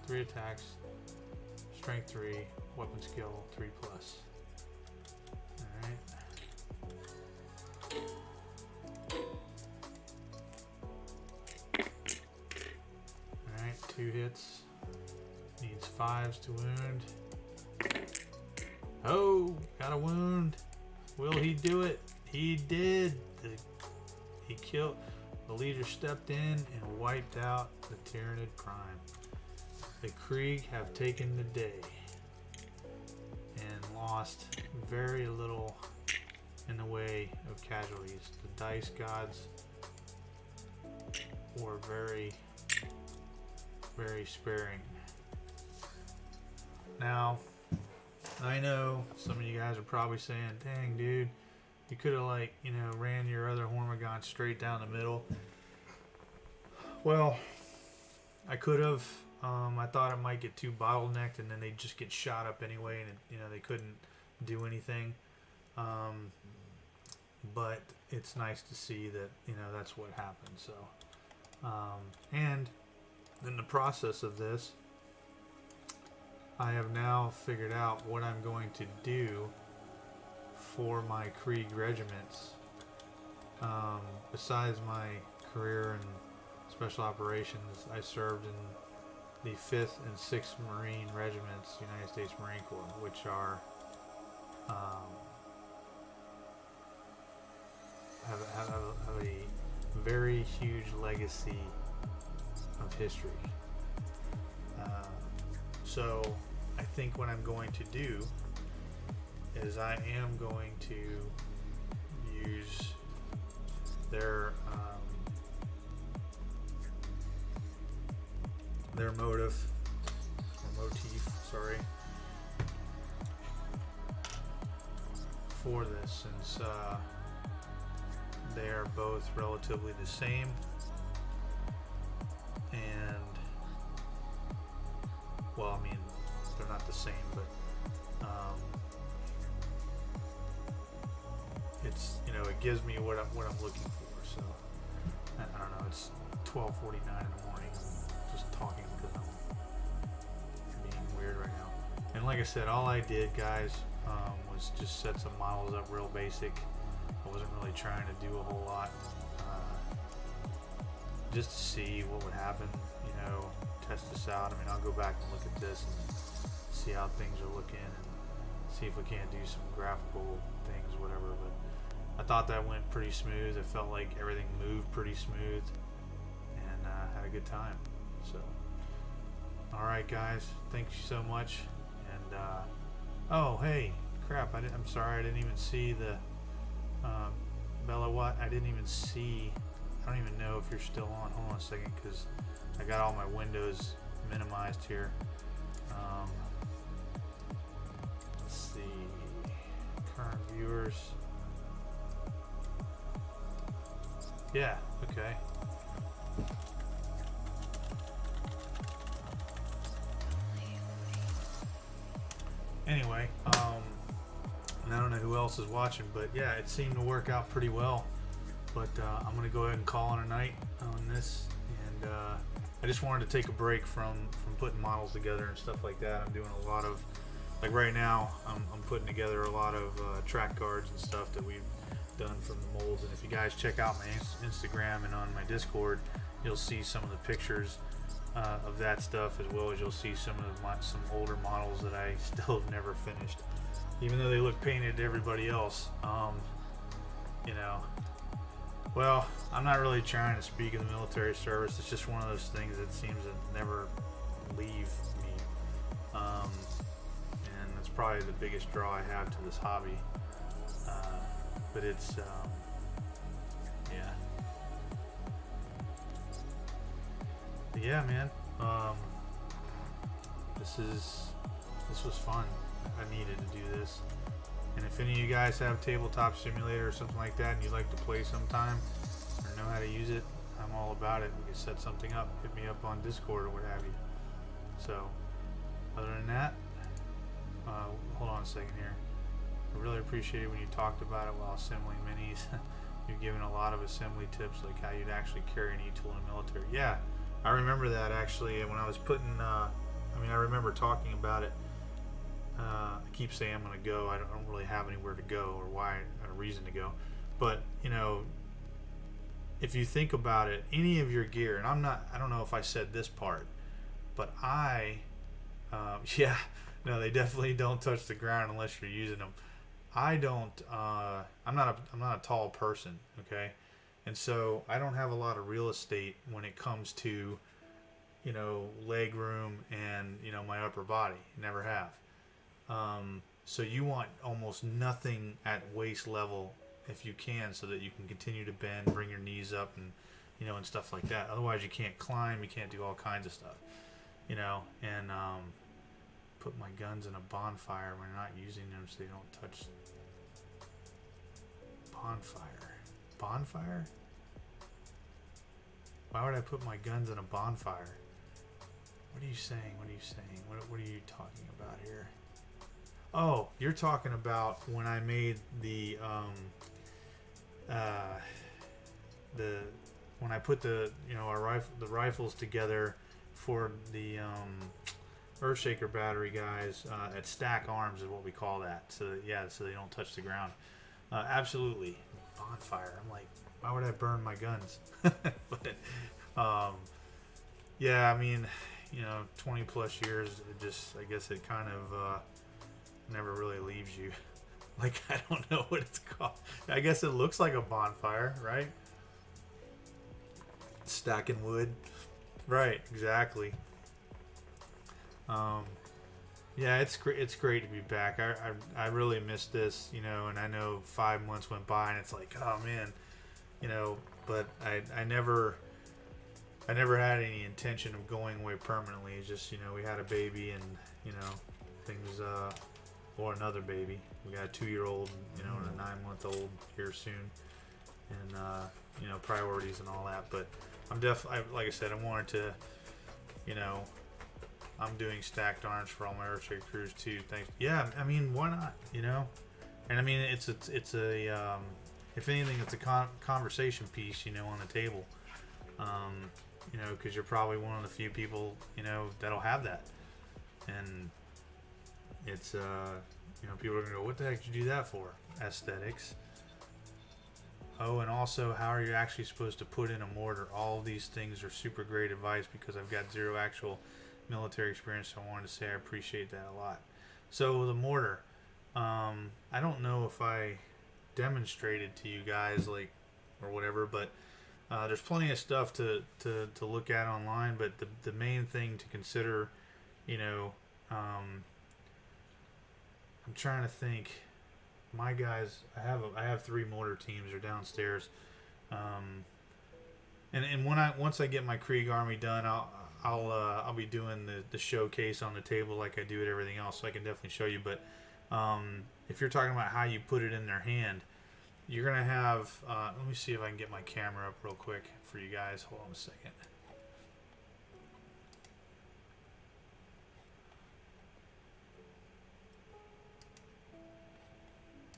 3 attacks, strength 3, weapon skill 3+. Alright. Alright, 2 hits. Needs 5s to wound. Oh, got a wound. Will he do it? He did. He killed. The leader stepped in and wiped out the Tyranid Prime. The Krieg have taken the day and lost very little in the way of casualties. The dice gods were very, very sparing. Now, I know some of you guys are probably saying, dang dude, you could have, like, you know, ran your other Hormagon straight down the middle. Well, I could have. I thought it might get too bottlenecked and then they'd just get shot up anyway, and you know, they couldn't do anything. But it's nice to see that, you know, that's what happened. So and in the process of this, I have now figured out what I'm going to do for my Krieg regiments. Besides my career in special operations, I served in the 5th and 6th Marine Regiments, United States Marine Corps, which are have a very huge legacy of history. So I think what I'm going to do is I am going to use their motif, sorry, for this, since they are both relatively the same, and well, I mean, they're not the same, but it's, you know, it gives me what I'm looking for. So I don't know, it's 12:49 in the morning. I'm just talking because I'm being weird right now. And like I said, all I did, guys, was just set some models up real basic. I wasn't really trying to do a whole lot, just to see what would happen, you know, test this out. I mean, I'll go back and look at this and see how things are looking and see if we can't do some graphical things, whatever. But I thought that went pretty smooth. It felt like everything moved pretty smooth, and had a good time. So, all right, guys, thank you so much. And oh, hey, crap! I'm sorry, I didn't even see the Bella. What? I didn't even see. I don't even know if you're still on. Hold on a second, because I got all my windows minimized here. Let's see, current viewers. Yeah, okay. Anyway, and I don't know who else is watching, but yeah, it seemed to work out pretty well. But I'm gonna go ahead and call it a night on this, and I just wanted to take a break from putting models together and stuff like that. I'm doing a lot of, like right now, I'm putting together a lot of track cards and stuff that we've done from the molds. And if you guys check out my Instagram and on my Discord, you'll see some of the pictures of that stuff, as well as you'll see some of some older models that I still have never finished, even though they look painted to everybody else. You know, well, I'm not really trying to speak of the military service. It's just one of those things that seems to never leave me, and that's probably the biggest draw I have to this hobby. But it's yeah. But yeah, man. This was fun. I needed to do this. And if any of you guys have Tabletop Simulator or something like that, and you'd like to play sometime or know how to use it, I'm all about it. We can set something up. Hit me up on Discord or what have you. So, other than that, hold on a second here. I really appreciate it when you talked about it while assembling minis. You've given a lot of assembly tips, like how you'd actually carry an E-tool in the military. Yeah, I remember that actually. When I was putting, I remember talking about it. I keep saying I'm going to go. I don't really have anywhere to go or a reason to go. But, you know, if you think about it, any of your gear, and I don't know if I said this part, but yeah, no, they definitely don't touch the ground unless you're using them. I don't. I'm not a tall person. Okay, and so I don't have a lot of real estate when it comes to, you know, leg room and, you know, my upper body. Never have. So you want almost nothing at waist level if you can, so that you can continue to bend, bring your knees up, and, you know, and stuff like that. Otherwise, you can't climb. You can't do all kinds of stuff. You know, and put my guns in a bonfire when you're not using them, so they don't touch. Bonfire? Why would I put my guns in a bonfire? What are you saying? What are you talking about here? Oh, you're talking about when I made the when I put the, you know, the rifles together for the Earthshaker battery guys at stack arms is what we call that. So yeah, so they don't touch the ground. Absolutely. Bonfire. I'm like, why would I burn my guns? But yeah, I mean, you know, 20 plus years, it just, I guess it kind of never really leaves you. Like, I don't know what it's called. I guess it looks like a bonfire, right? Stacking wood. Right, exactly. Yeah, it's great to be back. I really missed this, you know, and I know 5 months went by and it's like, oh man, you know, but I never had any intention of going away permanently. It's just, you know, we had a baby and, you know, things, or another baby. We got a 2-year-old, you know, and a 9-month-old here soon, and you know, priorities and all that. But I'm like I said, I wanted to, you know, I'm doing stacked arms for all my Earthshaker crews too. Thanks. Yeah, I mean, why not? You know, and I mean, it's a if anything, it's a conversation piece, you know, on the table. You know, because you're probably one of the few people, you know, that'll have that, and it's you know, people are gonna go, what the heck did you do that for? Aesthetics. Oh, and also, how are you actually supposed to put in a mortar? All of these things are super great advice because I've got zero actual military experience, so I wanted to say I appreciate that a lot. So the mortar, I don't know if I demonstrated to you guys, like, or whatever, but there's plenty of stuff to look at online, but the main thing to consider, you know, I'm trying to think. My guys, I have 3 mortar teams. They're downstairs, and once I get my Krieg army done, I'll be doing the showcase on the table like I do at everything else. So I can definitely show you. But if you're talking about how you put it in their hand, you're gonna have. Let me see if I can get my camera up real quick for you guys. Hold on a second.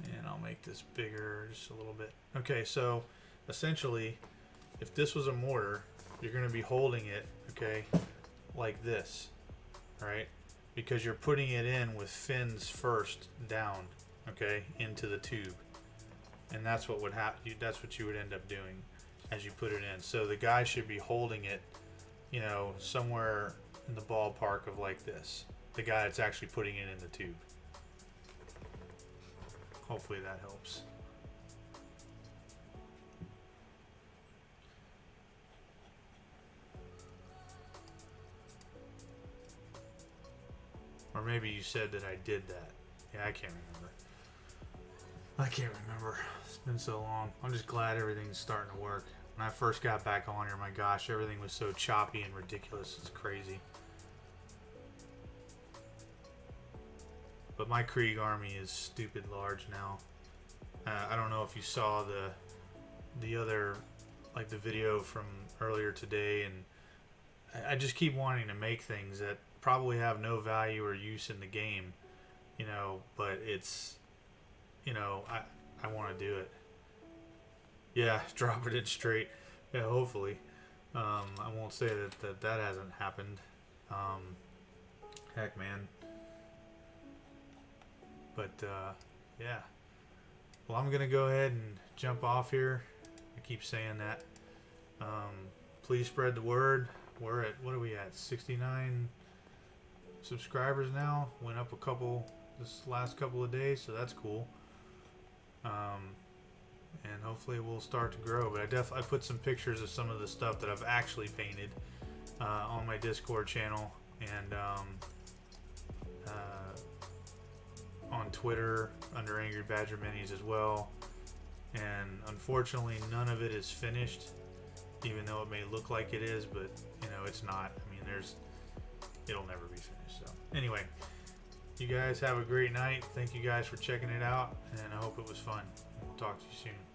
And I'll make this bigger just a little bit. Okay, so essentially, if this was a mortar, you're going to be holding it, okay, like this, right? Because you're putting it in with fins first down, okay, into the tube. And that's what would happen. That's what you would end up doing as you put it in. So the guy should be holding it, you know, somewhere in the ballpark of like this. The guy that's actually putting it in the tube. Hopefully that helps. Or maybe you said that I did that. Yeah, I can't remember. It's been so long. I'm just glad everything's starting to work. When I first got back on here, my gosh, everything was so choppy and ridiculous. It's crazy. But my Krieg army is stupid large now. I don't know if you saw the other, like the video from earlier today, and I just keep wanting to make things that probably have no value or use in the game, you know, but it's, you know, I want to do it. Yeah, drop it in straight. Yeah, hopefully. I won't say that hasn't happened. Heck, man. But yeah. Well, I'm gonna go ahead and jump off here. I keep saying that. Please spread the word. We're at, what are we at? 69 subscribers now. Went up a couple this last couple of days, so that's cool. And hopefully it will start to grow. But I put some pictures of some of the stuff that I've actually painted on my Discord channel and on Twitter under Angry Badger Minis as well. And unfortunately, none of it is finished, even though it may look like it is, but you know, it's not. I mean, it'll never be finished. So anyway, you guys have a great night. Thank you guys for checking it out, and I hope it was fun. We'll talk to you soon.